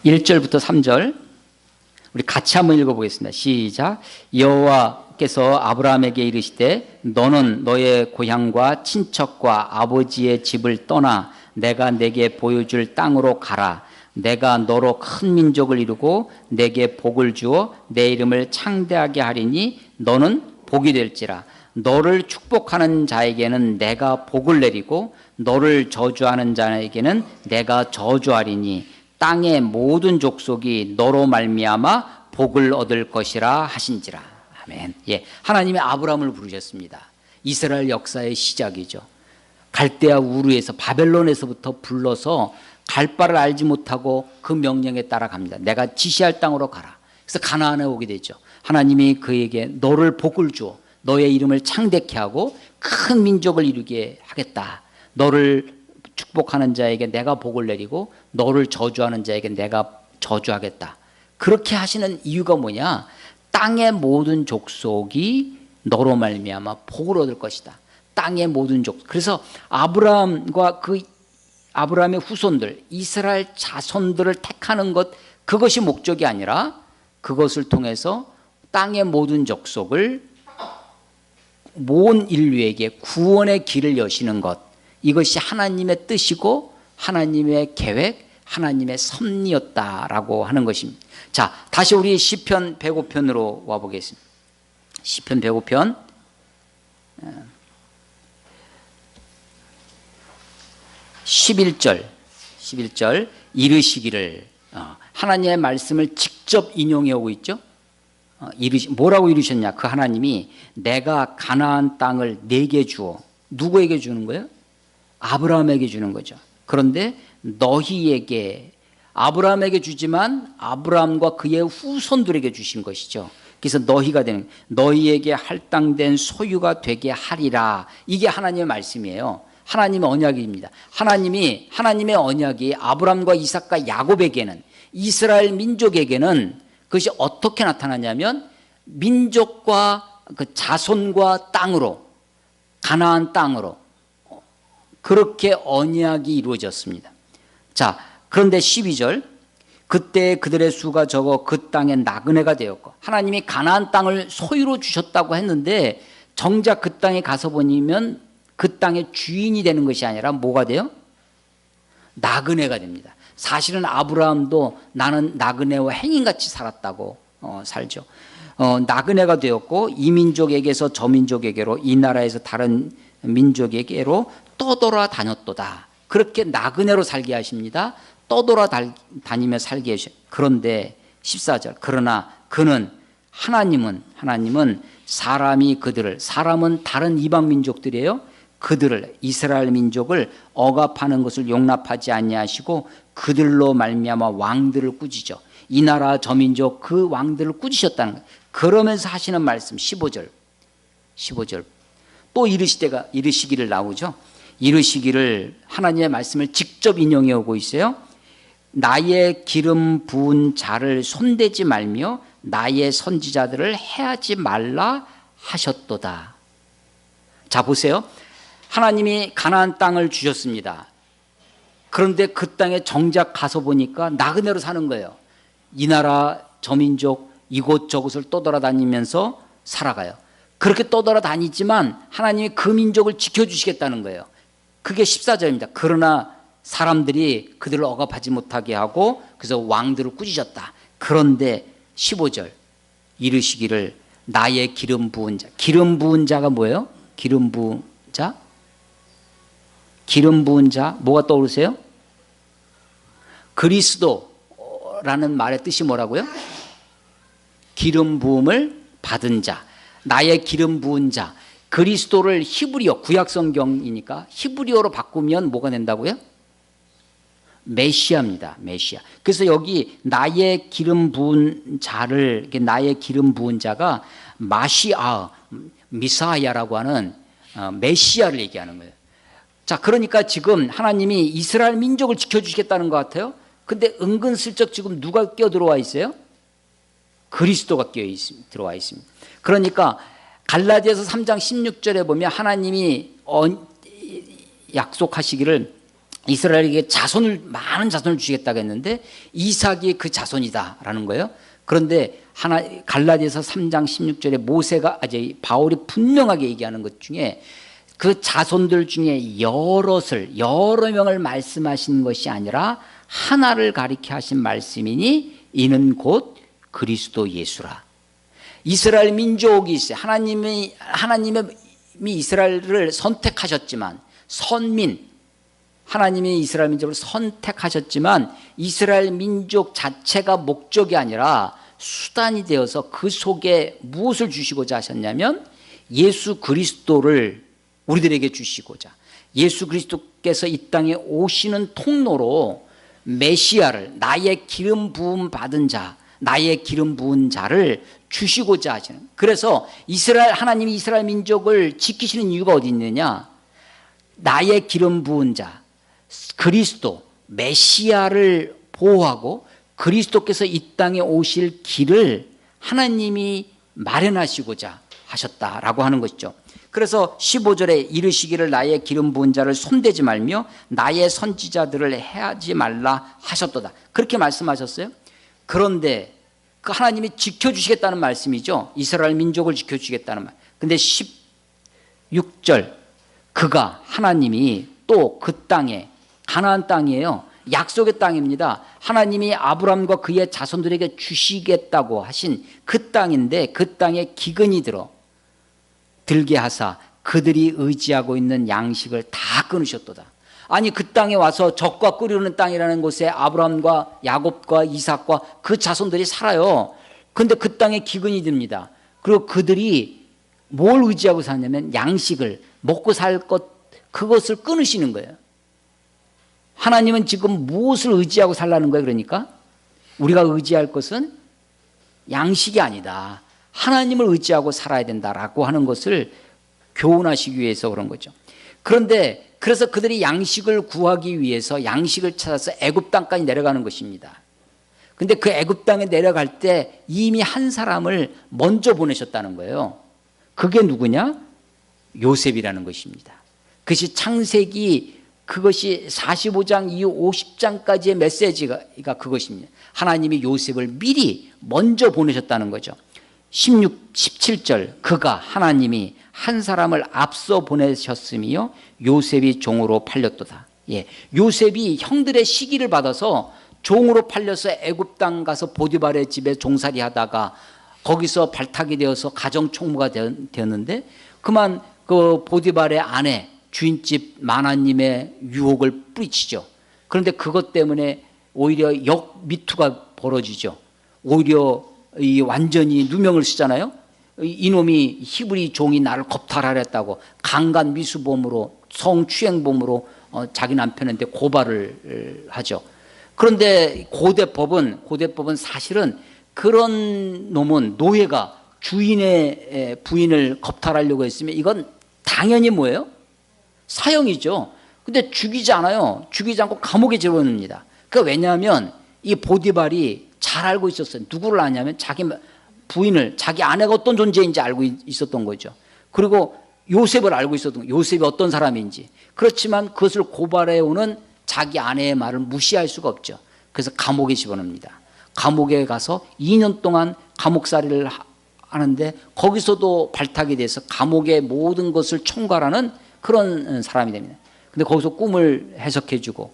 1절부터 3절 우리 같이 한번 읽어보겠습니다. 시작. 여호와께서 아브라함에게 이르시되 너는 너의 고향과 친척과 아버지의 집을 떠나 내가 내게 보여줄 땅으로 가라. 내가 너로 큰 민족을 이루고 내게 복을 주어 내 이름을 창대하게 하리니 너는 복이 될지라. 너를 축복하는 자에게는 내가 복을 내리고 너를 저주하는 자에게는 내가 저주하리니 땅의 모든 족속이 너로 말미암아 복을 얻을 것이라 하신지라. 아멘. 예, 하나님이 아브라함을 부르셨습니다. 이스라엘 역사의 시작이죠. 갈대아 우르에서 바벨론에서부터 불러서 갈 바를 알지 못하고 그 명령에 따라갑니다. 내가 지시할 땅으로 가라. 그래서 가나안에 오게 되죠. 하나님이 그에게 너를 복을 주어 너의 이름을 창대케 하고 큰 민족을 이루게 하겠다. 너를 축복하는 자에게 내가 복을 내리고 너를 저주하는 자에게 내가 저주하겠다. 그렇게 하시는 이유가 뭐냐? 땅의 모든 족속이 너로 말미암아 복을 얻을 것이다. 땅의 모든 족속. 그래서 아브라함과 그 아브라함의 후손들, 이스라엘 자손들을 택하는 것, 그것이 목적이 아니라 그것을 통해서 땅의 모든 족속을 모든 인류에게 구원의 길을 여시는 것, 이것이 하나님의 뜻이고 하나님의 계획, 하나님의 섭리였다라고 하는 것입니다. 자, 다시 우리 시편 105편으로 와보겠습니다. 시편 105편 11절 이르시기를, 하나님의 말씀을 직접 인용해 오고 있죠. 뭐라고 이루셨냐? 그 하나님이 내가 가나안 땅을 내게 주어, 누구에게 주는 거예요? 아브라함에게 주는 거죠. 그런데 너희에게, 아브라함에게 주지만 아브라함과 그의 후손들에게 주신 것이죠. 그래서 너희가 되는, 너희에게 할당된 소유가 되게 하리라. 이게 하나님의 말씀이에요. 하나님의 언약입니다. 하나님의 언약이 아브라함과 이삭과 야곱에게는, 이스라엘 민족에게는 그것이 어떻게 나타나냐면 민족과 그 자손과 땅으로, 가나안 땅으로 그렇게 언약이 이루어졌습니다. 자, 그런데 12절, 그때 그들의 수가 적어 그 땅에 나그네가 되었고, 하나님이 가나안 땅을 소유로 주셨다고 했는데 정작 그 땅에 가서 보면 그 땅의 주인이 되는 것이 아니라 뭐가 돼요? 나그네가 됩니다. 사실은 아브라함도 나는 나그네와 행인같이 살았다고 살죠. 나그네가 되었고 이 민족에게서 저 민족에게로, 이 나라에서 다른 민족에게로 떠돌아 다녔도다. 그렇게 나그네로 살게 하십니다. 떠돌아 다니며 살게 하셔. 그런데 14절, 그러나 그는, 하나님은 사람은 다른 이방 민족들이에요. 그들을, 이스라엘 민족을 억압하는 것을 용납하지 아니하시고 그들로 말미암아 왕들을 꾸짖어. 이 나라 저 민족 그 왕들을 꾸짖으셨다는 거예요. 그러면서 하시는 말씀 15절 또 이르시기를 나오죠. 이르시기를, 하나님의 말씀을 직접 인용해 오고 있어요. 나의 기름 부은 자를 손대지 말며 나의 선지자들을 해하지 말라 하셨도다. 자, 보세요. 하나님이 가나안 땅을 주셨습니다. 그런데 그 땅에 정작 가서 보니까 나그네로 사는 거예요. 이 나라 저 민족 이곳저곳을 떠돌아다니면서 살아가요. 그렇게 떠돌아다니지만 하나님이 그 민족을 지켜주시겠다는 거예요. 그게 14절입니다. 그러나 사람들이 그들을 억압하지 못하게 하고 그래서 왕들을 꾸짖었다. 그런데 15절, 이르시기를 나의 기름 부은 자. 기름 부은 자가 뭐예요? 기름 부은 자? 기름 부은 자, 뭐가 떠오르세요? 그리스도라는 말의 뜻이 뭐라고요? 기름 부음을 받은 자, 나의 기름 부은 자. 그리스도를 히브리어, 구약성경이니까 히브리어로 바꾸면 뭐가 된다고요? 메시아입니다. 메시아. 그래서 여기 나의 기름 부은 자를, 나의 기름 부은 자가 마시아, 미사야라고 하는 메시아를 얘기하는 거예요. 자, 그러니까 지금 하나님이 이스라엘 민족을 지켜주시겠다는 것 같아요. 근데 은근슬쩍 지금 누가 끼어들어와 있어요? 그리스도가 들어와 있습니다. 그러니까 갈라디아서 3장 16절에 보면 하나님이 약속하시기를 이스라엘에게 많은 자손을 주시겠다고 했는데 이삭이 그 자손이다라는 거예요. 그런데 갈라디아서 3장 16절에 바울이 분명하게 얘기하는 것 중에 그 자손들 중에 여러 명을 말씀하신 것이 아니라 하나를 가리켜 하신 말씀이니 이는 곧 그리스도 예수라. 이스라엘 민족이 있어요. 하나님이 이스라엘을 선택하셨지만, 하나님이 이스라엘 민족을 선택하셨지만 이스라엘 민족 자체가 목적이 아니라 수단이 되어서 그 속에 무엇을 주시고자 하셨냐면 예수 그리스도를 우리들에게 주시고자, 예수 그리스도께서 이 땅에 오시는 통로로 메시아를, 나의 기름 부음 받은 자, 나의 기름 부은 자를 주시고자 하시는. 그래서 하나님이 이스라엘 민족을 지키시는 이유가 어디 있느냐? 나의 기름 부은 자, 그리스도, 메시아를 보호하고 그리스도께서 이 땅에 오실 길을 하나님이 마련하시고자 하셨다라고 하는 것이죠. 그래서 15절에 이르시기를 나의 기름 부은 자를 손대지 말며 나의 선지자들을 해하지 말라 하셨도다. 그렇게 말씀하셨어요. 그런데 그 하나님이 지켜주시겠다는 말씀이죠. 이스라엘 민족을 지켜주시겠다는 말. 근데 16절, 하나님이 또 그 땅에, 가나안 땅이에요. 약속의 땅입니다. 하나님이 아브라함과 그의 자손들에게 주시겠다고 하신 그 땅인데 그 땅에 기근이 들게 하사 그들이 의지하고 있는 양식을 다 끊으셨도다. 아니, 그 땅에 와서 적과 끓이는 땅이라는 곳에 아브라함과 야곱과 이삭과 그 자손들이 살아요. 그런데 그 땅에 기근이 듭니다. 그리고 그들이 뭘 의지하고 사냐면 양식을, 먹고 살 것, 그것을 끊으시는 거예요. 하나님은 지금 무엇을 의지하고 살라는 거예요? 그러니까 우리가 의지할 것은 양식이 아니다. 하나님을 의지하고 살아야 된다라고 하는 것을 교훈하시기 위해서 그런 거죠. 그런데 그래서 그들이 양식을 구하기 위해서 양식을 찾아서 애굽 땅까지 내려가는 것입니다. 근데 그 애굽 땅에 내려갈 때 이미 한 사람을 먼저 보내셨다는 거예요. 그게 누구냐? 요셉이라는 것입니다. 그것이 창세기 그것이 45장 이후 50장까지의 메시지가 그것입니다. 하나님이 요셉을 미리 먼저 보내셨다는 거죠. 17절 그가 하나님이 한 사람을 앞서 보내셨으며 요셉이 종으로 팔렸도다. 예, 요셉이 형들의 시기를 받아서 종으로 팔려서 애굽 땅 가서 보디발의 집에 종살이 하다가 거기서 발탁이 되어서 가정 총무가 되었는데 그만 그 보디발의 아내 주인집 마나님의 유혹을 뿌리치죠. 그런데 그것 때문에 오히려 역미투가 벌어지죠. 오히려 완전히 누명을 쓰잖아요. 이놈이 히브리 종이 나를 겁탈하랬다고 강간 미수범으로 성추행범으로 자기 남편한테 고발을 하죠. 그런데 고대법은 사실은 그런 놈은 노예가 주인의 부인을 겁탈하려고 했으면 이건 당연히 뭐예요? 사형이죠. 근데 죽이지 않아요. 죽이지 않고 감옥에 집어넣습니다. 그러니까 왜냐하면 이 보디발이 잘 알고 있었어요. 누구를 아냐면 자기 부인을, 자기 아내가 어떤 존재인지 알고 있었던 거죠. 그리고 요셉을 알고 있었던 거예요. 요셉이 어떤 사람인지. 그렇지만 그것을 고발해오는 자기 아내의 말을 무시할 수가 없죠. 그래서 감옥에 집어넣습니다. 감옥에 가서 2년 동안 감옥살이를 하는데 거기서도 발탁이 돼서 감옥의 모든 것을 총괄하는 그런 사람이 됩니다. 근데 거기서 꿈을 해석해주고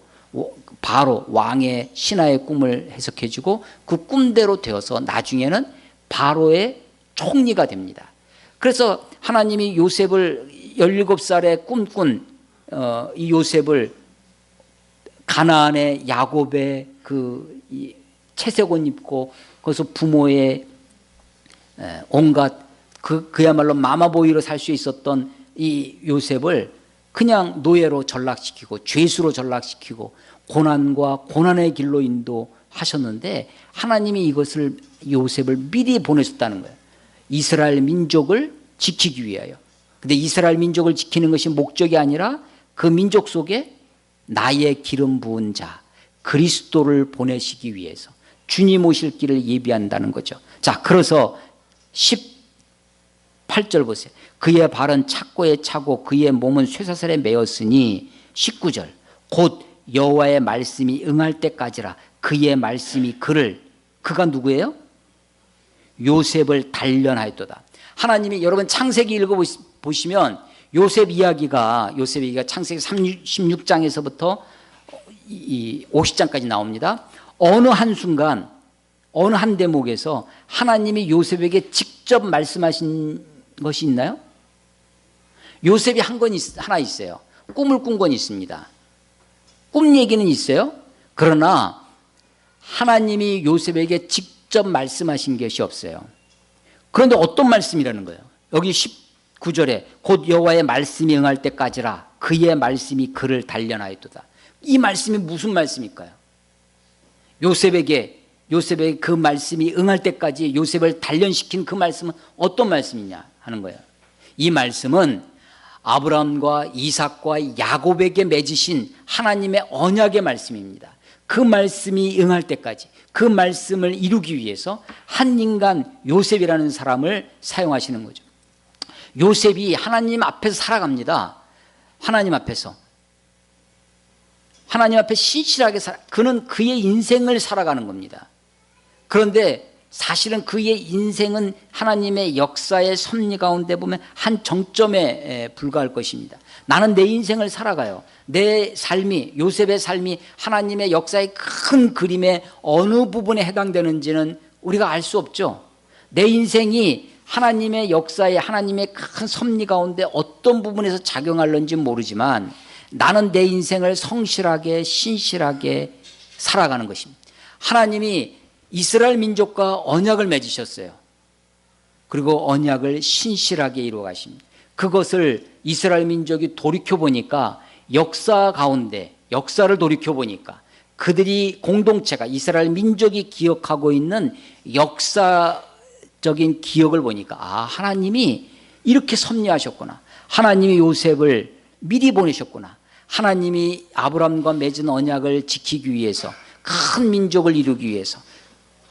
바로 왕의 신하의 꿈을 해석해주고 그 꿈대로 되어서 나중에는 바로의 총리가 됩니다. 그래서 하나님이 요셉을 17살에 꿈꾼 이 요셉을 가나안의 야곱의 그 채색 옷 입고 거기서 부모의 온갖 그야말로 마마보이로 살 수 있었던 이 요셉을 그냥 노예로 전락시키고 죄수로 전락시키고 고난과 고난의 길로 인도하셨는데 하나님이 이것을 요셉을 미리 보내셨다는 거예요. 이스라엘 민족을 지키기 위하여. 근데 이스라엘 민족을 지키는 것이 목적이 아니라 그 민족 속에 나의 기름 부은 자 그리스도를 보내시기 위해서 주님 오실 길을 예비한다는 거죠. 자, 그래서 18절 보세요. 그의 발은 착고에 차고 그의 몸은 쇠사슬에 매었으니 19절 곧 여호와의 말씀이 응할 때까지라 그의 말씀이 그가 누구예요? 요셉을 단련하였도다. 하나님이 여러분 창세기 읽어보시면 요셉 이야기가 창세기 36장에서부터 50장까지 나옵니다. 어느 한순간 어느 한 대목에서 하나님이 요셉에게 직접 말씀하신 것이 있나요? 요셉이 한 건 하나 있어요. 꿈을 꾼 건 있습니다. 꿈 얘기는 있어요. 그러나 하나님이 요셉에게 직접 말씀하신 것이 없어요. 그런데 어떤 말씀이라는 거예요? 여기 19절에 곧 여호와의 말씀이 응할 때까지라 그의 말씀이 그를 단련하였도다. 이 말씀이 무슨 말씀일까요? 요셉에게 그 말씀이 응할 때까지 요셉을 단련시킨 그 말씀은 어떤 말씀이냐 하는 거예요. 이 말씀은 아브라함과 이삭과 야곱에게 맺으신 하나님의 언약의 말씀입니다. 그 말씀이 응할 때까지 그 말씀을 이루기 위해서 한 인간 요셉이라는 사람을 사용하시는 거죠. 요셉이 하나님 앞에서 살아갑니다. 하나님 앞에 신실하게 그는 그의 인생을 살아가는 겁니다. 그런데 사실은 그의 인생은 하나님의 역사의 섭리 가운데 보면 한 정점에 불과할 것입니다. 나는 내 인생을 살아가요. 내 삶이, 요셉의 삶이 하나님의 역사의 큰 그림의 어느 부분에 해당되는지는 우리가 알 수 없죠. 내 인생이 하나님의 역사에 하나님의 큰 섭리 가운데 어떤 부분에서 작용하는지 모르지만 나는 내 인생을 성실하게 신실하게 살아가는 것입니다. 하나님이 이스라엘 민족과 언약을 맺으셨어요. 그리고 언약을 신실하게 이루어 가십니다. 그것을 이스라엘 민족이 돌이켜보니까 역사 가운데, 역사를 돌이켜보니까 그들이 공동체가 이스라엘 민족이 기억하고 있는 역사적인 기억을 보니까 하나님이 이렇게 섭리하셨구나. 하나님이 요셉을 미리 보내셨구나. 하나님이 아브라함과 맺은 언약을 지키기 위해서, 큰 민족을 이루기 위해서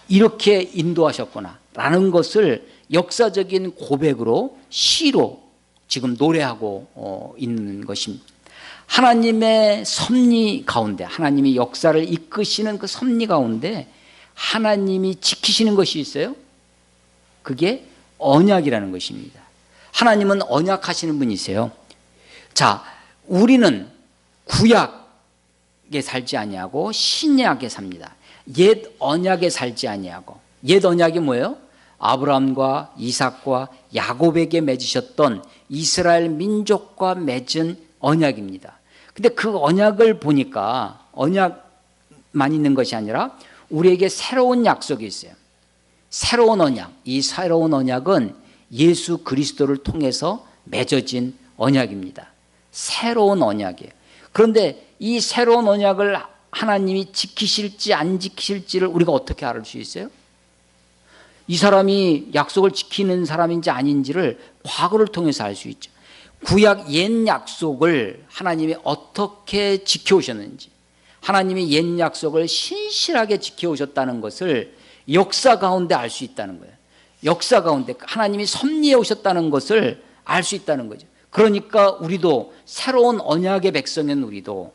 이렇게 인도하셨구나 라는 것을 역사적인 고백으로, 시로 지금 노래하고 있는 것입니다. 하나님의 섭리 가운데, 하나님이 역사를 이끄시는 그 섭리 가운데 하나님이 지키시는 것이 있어요. 그게 언약이라는 것입니다. 하나님은 언약하시는 분이세요. 자, 우리는 구약에 살지 아니하고 신약에 삽니다. 옛 언약에 살지 아니하고. 옛 언약이 뭐예요? 아브라함과 이삭과 야곱에게 맺으셨던 이스라엘 민족과 맺은 언약입니다. 근데 그 언약을 보니까 언약만 있는 것이 아니라 우리에게 새로운 약속이 있어요. 새로운 언약. 이 새로운 언약은 예수 그리스도를 통해서 맺어진 언약입니다. 새로운 언약이에요. 그런데 이 새로운 언약을 하나님이 지키실지 안 지키실지를 우리가 어떻게 알 수 있어요? 이 사람이 약속을 지키는 사람인지 아닌지를 과거를 통해서 알 수 있죠. 구약 옛 약속을 하나님이 어떻게 지켜오셨는지, 하나님이 옛 약속을 신실하게 지켜오셨다는 것을 역사 가운데 알 수 있다는 거예요. 역사 가운데 하나님이 섭리해 오셨다는 것을 알 수 있다는 거죠. 그러니까 우리도, 새로운 언약의 백성인 우리도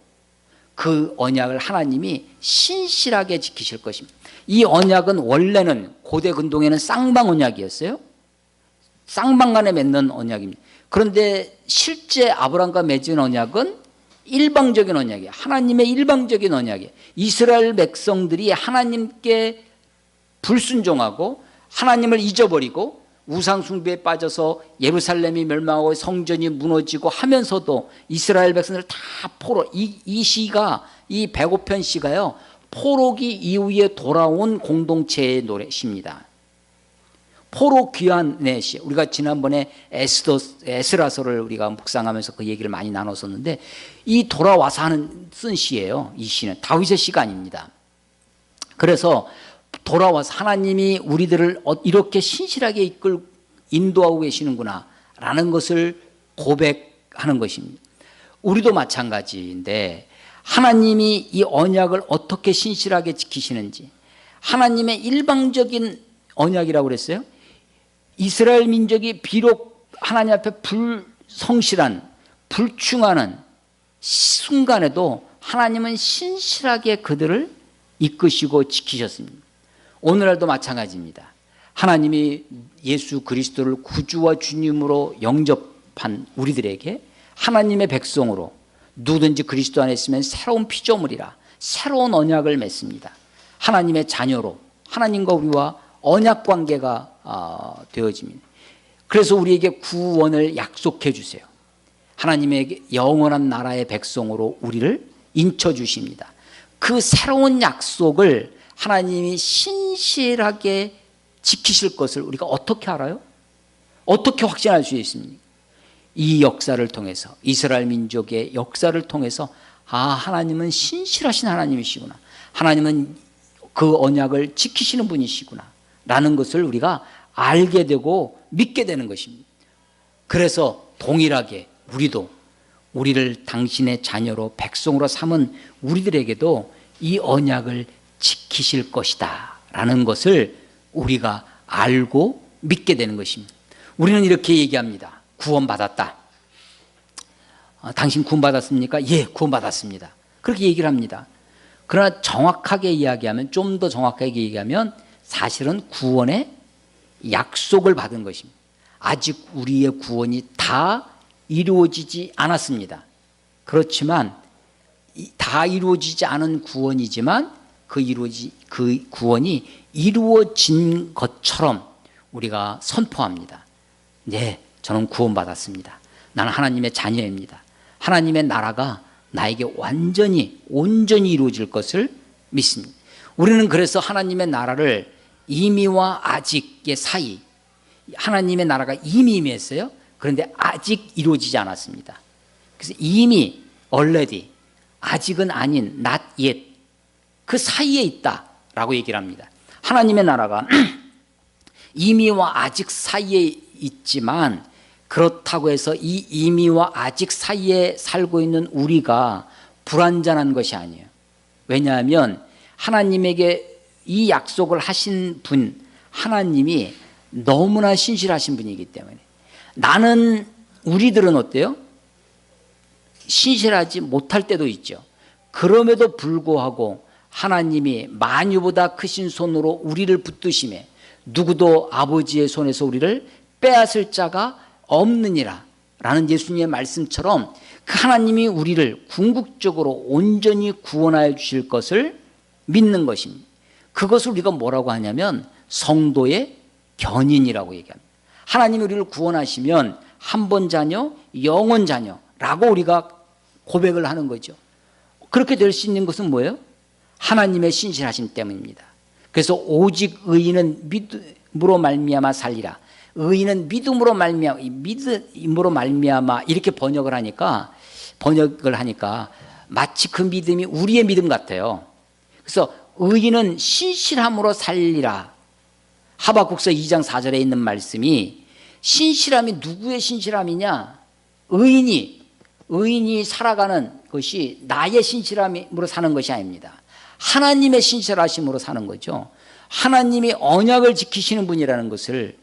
그 언약을 하나님이 신실하게 지키실 것입니다. 이 언약은 원래는 고대 근동에는 쌍방 언약이었어요. 쌍방 간에 맺는 언약입니다. 그런데 실제 아브라함과 맺은 언약은 일방적인 언약이에요. 하나님의 일방적인 언약이에요. 이스라엘 백성들이 하나님께 불순종하고 하나님을 잊어버리고 우상 숭배에 빠져서 예루살렘이 멸망하고 성전이 무너지고 하면서도 이스라엘 백성들 다 포로, 이 시가, 이 105편 시가요, 포로기 이후에 돌아온 공동체의 노래입니다. 포로 귀환의 시. 우리가 지난번에 에스라서를 우리가 묵상하면서 그 얘기를 많이 나눴었는데, 이 돌아와서 쓴 시예요. 이 시는 다윗의 시가 아닙니다. 그래서 돌아와서 하나님이 우리들을 이렇게 신실하게 인도하고 계시는구나 라는 것을 고백하는 것입니다. 우리도 마찬가지인데, 하나님이 이 언약을 어떻게 신실하게 지키시는지, 하나님의 일방적인 언약이라고 그랬어요. 이스라엘 민족이 비록 하나님 앞에 불성실한, 불충하는 순간에도 하나님은 신실하게 그들을 이끄시고 지키셨습니다. 오늘날도 마찬가지입니다. 하나님이 예수 그리스도를 구주와 주님으로 영접한 우리들에게 하나님의 백성으로, 누구든지 그리스도 안에 있으면 새로운 피조물이라 새로운 언약을 맺습니다. 하나님의 자녀로 하나님과 우리와 언약 관계가 되어집니다. 그래서 우리에게 구원을 약속해 주세요. 하나님의 영원한 나라의 백성으로 우리를 인쳐 주십니다. 그 새로운 약속을 하나님이 신실하게 지키실 것을 우리가 어떻게 알아요? 어떻게 확신할 수 있습니까? 이 역사를 통해서, 이스라엘 민족의 역사를 통해서, 하나님은 신실하신 하나님이시구나, 하나님은 그 언약을 지키시는 분이시구나 라는 것을 우리가 알게 되고 믿게 되는 것입니다. 그래서 동일하게 우리도, 우리를 당신의 자녀로 백성으로 삼은 우리들에게도 이 언약을 지키실 것이다 라는 것을 우리가 알고 믿게 되는 것입니다. 우리는 이렇게 얘기합니다. 구원받았다. 당신 구원받았습니까? 예, 구원받았습니다. 그렇게 얘기를 합니다. 그러나 정확하게 이야기하면, 좀 더 정확하게 얘기하면 사실은 구원의 약속을 받은 것입니다. 아직 우리의 구원이 다 이루어지지 않았습니다. 그렇지만 다 이루어지지 않은 구원이지만 그 구원이 이루어진 것처럼 우리가 선포합니다. 네, 저는 구원받았습니다. 나는 하나님의 자녀입니다. 하나님의 나라가 나에게 온전히 이루어질 것을 믿습니다. 우리는 그래서 하나님의 나라를 이미와 아직의 사이, 하나님의 나라가 이미 임했어요. 그런데 아직 이루어지지 않았습니다. 그래서 이미 already, 아직은 아닌 not yet, 그 사이에 있다라고 얘기를 합니다. 하나님의 나라가 이미와 아직 사이에 있지만 그렇다고 해서 이 이미와 아직 사이에 살고 있는 우리가 불완전한 것이 아니에요. 왜냐하면 하나님에게 이 약속을 하신 분, 하나님이 너무나 신실하신 분이기 때문에. 우리들은 어때요? 신실하지 못할 때도 있죠. 그럼에도 불구하고 하나님이 만유보다 크신 손으로 우리를 붙드심에 누구도 아버지의 손에서 우리를 빼앗을 자가 없느니라 라는 예수님의 말씀처럼 그 하나님이 우리를 궁극적으로 온전히 구원하여 주실 것을 믿는 것입니다. 그것을 우리가 뭐라고 하냐면 성도의 견인이라고 얘기합니다. 하나님이 우리를 구원하시면 한 번 자녀, 영원 자녀라고 우리가 고백을 하는 거죠. 그렇게 될 수 있는 것은 뭐예요? 하나님의 신실하심 때문입니다. 그래서 오직 의인은 믿음으로 말미암아 살리라. 의인은 믿음으로 말미암아 이렇게 번역을 하니까 마치 그 믿음이 우리의 믿음 같아요. 그래서 의인은 신실함으로 살리라. 하박국서 2장 4절에 있는 말씀이 신실함이 누구의 신실함이냐? 의인이 살아가는 것이 나의 신실함으로 사는 것이 아닙니다. 하나님의 신실하심으로 사는 거죠. 하나님이 언약을 지키시는 분이라는 것을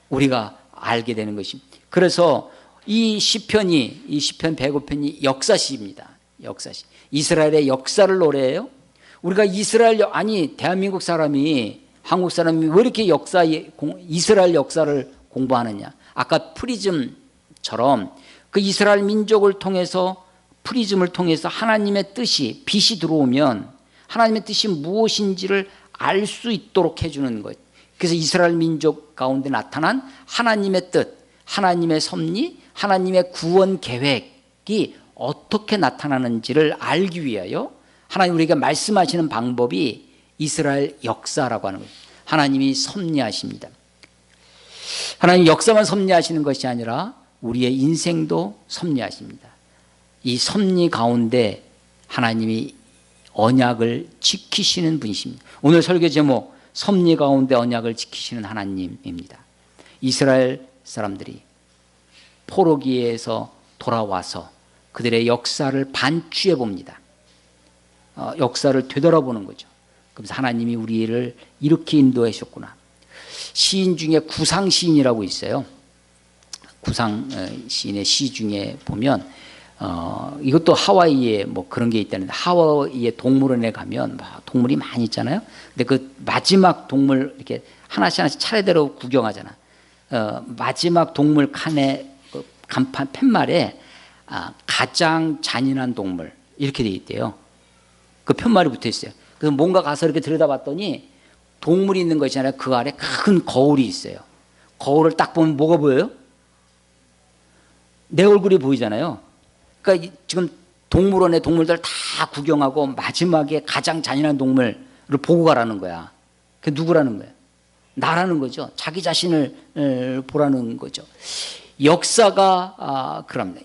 우리가 알게 되는 것입니다. 그래서 이 시편 105편이 역사시입니다. 역사시. 이스라엘의 역사를 노래해요. 우리가 대한민국 사람이, 한국 사람이 왜 이렇게 이스라엘 역사를 공부하느냐? 아까 프리즘처럼 그 이스라엘 민족을 통해서, 프리즘을 통해서 하나님의 뜻이, 빛이 들어오면 하나님의 뜻이 무엇인지를 알 수 있도록 해주는 것. 그래서 이스라엘 민족 가운데 나타난 하나님의 뜻, 하나님의 섭리, 하나님의 구원 계획이 어떻게 나타나는지를 알기 위하여 하나님 우리에게 말씀하시는 방법이 이스라엘 역사라고 하는 거예요. 하나님이 섭리하십니다. 하나님 역사만 섭리하시는 것이 아니라 우리의 인생도 섭리하십니다. 이 섭리 가운데 하나님이 언약을 지키시는 분이십니다. 오늘 설교 제목, 섭리 가운데 언약을 지키시는 하나님입니다. 이스라엘 사람들이 포로기에서 돌아와서 그들의 역사를 반추해 봅니다. 역사를 되돌아보는 거죠. 그래서 하나님이 우리를 이렇게 인도해 주셨구나. 시인 중에 구상 시인이라고 있어요. 구상 시인의 시 중에 보면 이것도 하와이에 뭐 그런 게 있다는데, 하와이의 동물원에 가면 동물이 많이 있잖아요. 근데 그 마지막 동물 이렇게 하나씩 차례대로 구경하잖아. 마지막 동물 칸에 간판 팻말에 가장 잔인한 동물 이렇게 돼 있대요. 그 팻말이 붙어 있어요. 그래서 뭔가 가서 이렇게 들여다봤더니 동물이 있는 것이잖아요. 그 아래 큰 거울이 있어요. 거울을 딱 보면 뭐가 보여요? 내 얼굴이 보이잖아요. 그러니까 지금 동물원에 동물들 다 구경하고 마지막에 가장 잔인한 동물을 보고 가라는 거야. 그게 누구라는 거야? 나라는 거죠. 자기 자신을 보라는 거죠. 역사가 그럽니다.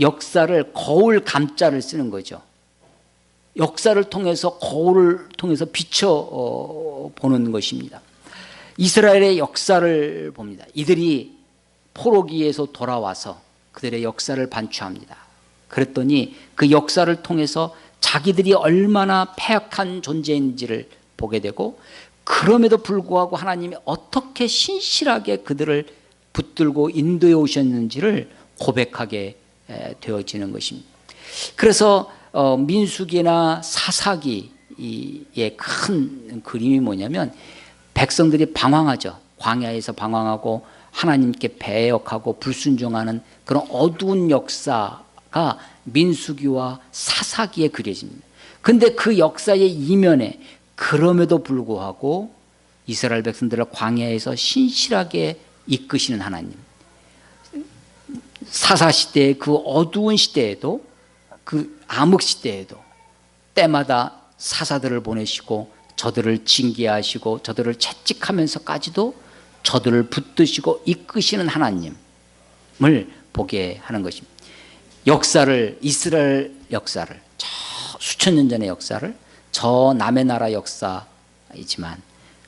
역사를 거울 감자를 쓰는 거죠. 역사를 통해서, 거울을 통해서 비춰보는 것입니다. 이스라엘의 역사를 봅니다. 이들이 포로기에서 돌아와서 그들의 역사를 반추합니다. 그랬더니 그 역사를 통해서 자기들이 얼마나 패역한 존재인지를 보게 되고, 그럼에도 불구하고 하나님이 어떻게 신실하게 그들을 붙들고 인도해 오셨는지를 고백하게 되어지는 것입니다. 그래서 민수기나 사사기의 큰 그림이 뭐냐면, 백성들이 방황하죠. 광야에서 방황하고 하나님께 배역하고 불순종하는 그런 어두운 역사가 민수기와 사사기에 그려집니다. 그런데 그 역사의 이면에 그럼에도 불구하고 이스라엘 백성들을 광야에서 신실하게 이끄시는 하나님, 사사시대의 그 어두운 시대에도, 그 암흑시대에도 때마다 사사들을 보내시고 저들을 징계하시고 저들을 채찍하면서까지도 저들을 붙드시고 이끄시는 하나님을 보게 하는 것입니다. 역사를, 이스라엘 역사를, 저 수천 년 전의 역사를, 저 남의 나라 역사이지만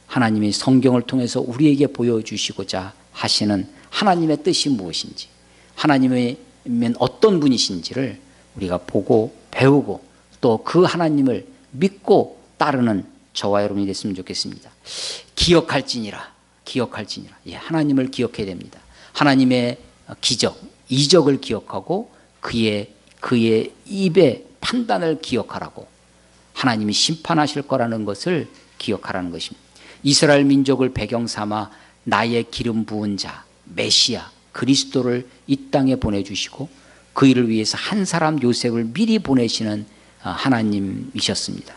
하나님이 성경을 통해서 우리에게 보여주시고자 하시는 하나님의 뜻이 무엇인지, 하나님이면 어떤 분이신지를 우리가 보고 배우고 또 그 하나님을 믿고 따르는 저와 여러분이 됐으면 좋겠습니다. 기억할지니라. 예, 하나님을 기억해야 됩니다. 하나님의 기적, 이적을 기억하고 그의 입의 판단을 기억하라고, 하나님이 심판하실 거라는 것을 기억하라는 것입니다. 이스라엘 민족을 배경 삼아 나의 기름 부은 자 메시아 그리스도를 이 땅에 보내주시고 그 일을 위해서 한 사람 요셉을 미리 보내시는 하나님이셨습니다.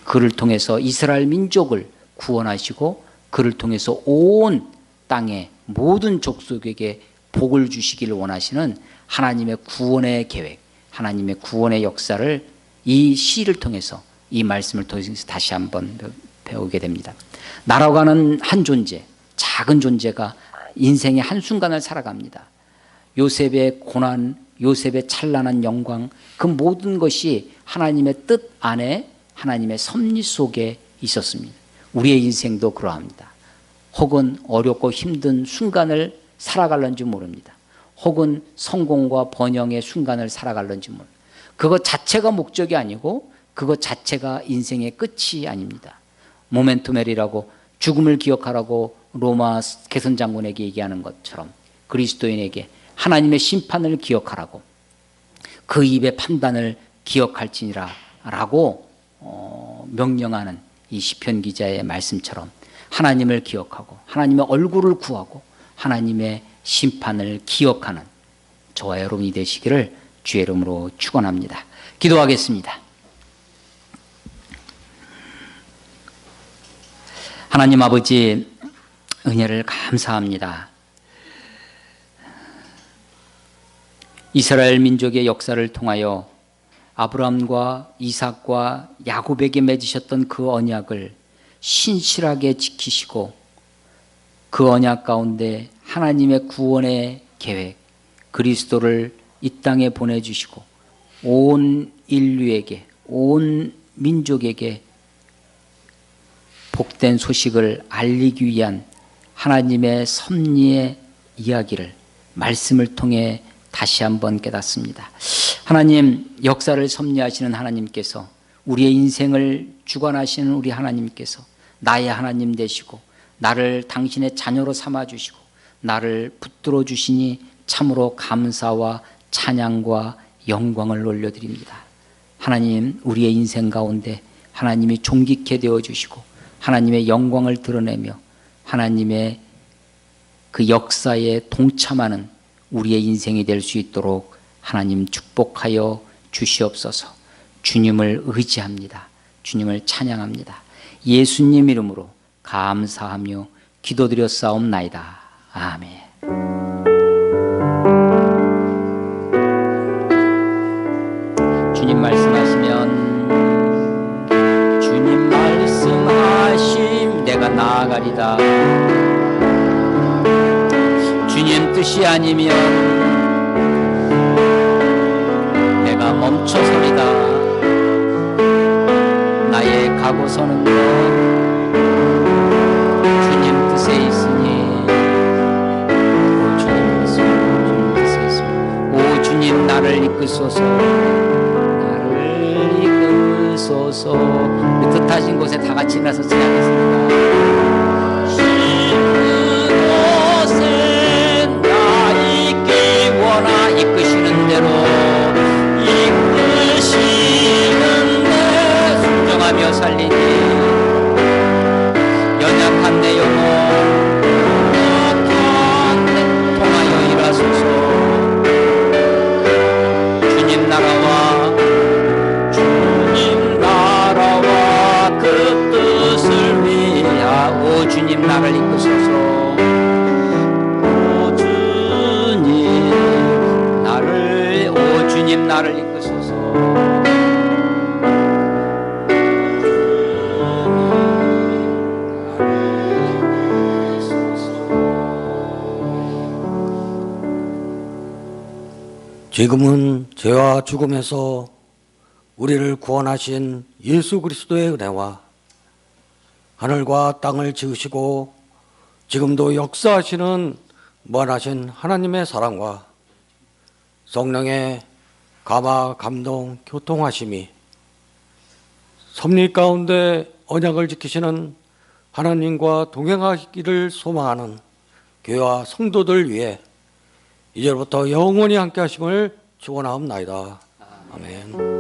그를 통해서 이스라엘 민족을 구원하시고 그를 통해서 온 땅의 모든 족속에게 복을 주시기를 원하시는 하나님의 구원의 계획, 하나님의 구원의 역사를 이 시를 통해서, 이 말씀을 통해서 다시 한번 배우게 됩니다. 날아가는 한 존재, 작은 존재가 인생의 한순간을 살아갑니다. 요셉의 고난, 요셉의 찬란한 영광, 그 모든 것이 하나님의 뜻 안에, 하나님의 섭리 속에 있었습니다. 우리의 인생도 그러합니다. 혹은 어렵고 힘든 순간을 살아갈는지 모릅니다. 혹은 성공과 번영의 순간을 살아갈는지 모릅니다. 그것 자체가 목적이 아니고 그것 자체가 인생의 끝이 아닙니다. 모멘투멜이라고, 죽음을 기억하라고 로마 개선 장군에게 얘기하는 것처럼 그리스도인에게 하나님의 심판을 기억하라고, 그 입의 판단을 기억할지니라 라고 명령하는 이 시편 기자의 말씀처럼 하나님을 기억하고 하나님의 얼굴을 구하고 하나님의 심판을 기억하는 저와 여러분이 되시기를 주의 이름으로 축원합니다. 기도하겠습니다. 하나님 아버지, 은혜를 감사합니다. 이스라엘 민족의 역사를 통하여 아브라함과 이삭과 야곱에게 맺으셨던 그 언약을 신실하게 지키시고 그 언약 가운데 하나님의 구원의 계획, 그리스도를 이 땅에 보내주시고 온 인류에게, 온 민족에게 복된 소식을 알리기 위한 하나님의 섭리의 이야기를 말씀을 통해 다시 한번 깨닫습니다. 하나님, 역사를 섭리하시는 하나님께서, 우리의 인생을 주관하시는 우리 하나님께서 나의 하나님 되시고 나를 당신의 자녀로 삼아주시고 나를 붙들어 주시니 참으로 감사와 찬양과 영광을 올려드립니다. 하나님, 우리의 인생 가운데 하나님이 존귀케 되어주시고 하나님의 영광을 드러내며 하나님의 그 역사에 동참하는 우리의 인생이 될 수 있도록 하나님 축복하여 주시옵소서. 주님을 의지합니다. 주님을 찬양합니다. 예수님 이름으로 감사하며 기도드렸사옵나이다. 아멘. 주님 말씀하시면, 주님 말씀하심 내가 나아가리다. 주님 뜻이 아니면 내가 멈춰서리다. 나의 가고 서는 것 주님 뜻에 있으니, 오 주님 뜻에 있으니, 오 주님 나를 이끄소서, 나를 이끄소서. 뜻하신 곳에 다 같이 나서 찬양하겠습니다. 이끄시는 대로, 이끄시는 데 순종하며 살리니 연약한 내 영혼 통하여 일하소서. 주님 나라와 그 뜻을 위하여 주님 나를 이끄소서. 주님 나를 이끄소서. 지금은 죄와 죽음에서 우리를 구원하신 예수 그리스도의 은혜와 하늘과 땅을 지으시고 지금도 역사하시는 무한하신 하나님의 사랑과 성령의 감화, 감동, 교통하심이 섭리 가운데 언약을 지키시는 하나님과 동행하기를 소망하는 교회와 성도들 위해 이제부터 영원히 함께 하심을 축원하옵나이다. 아멘.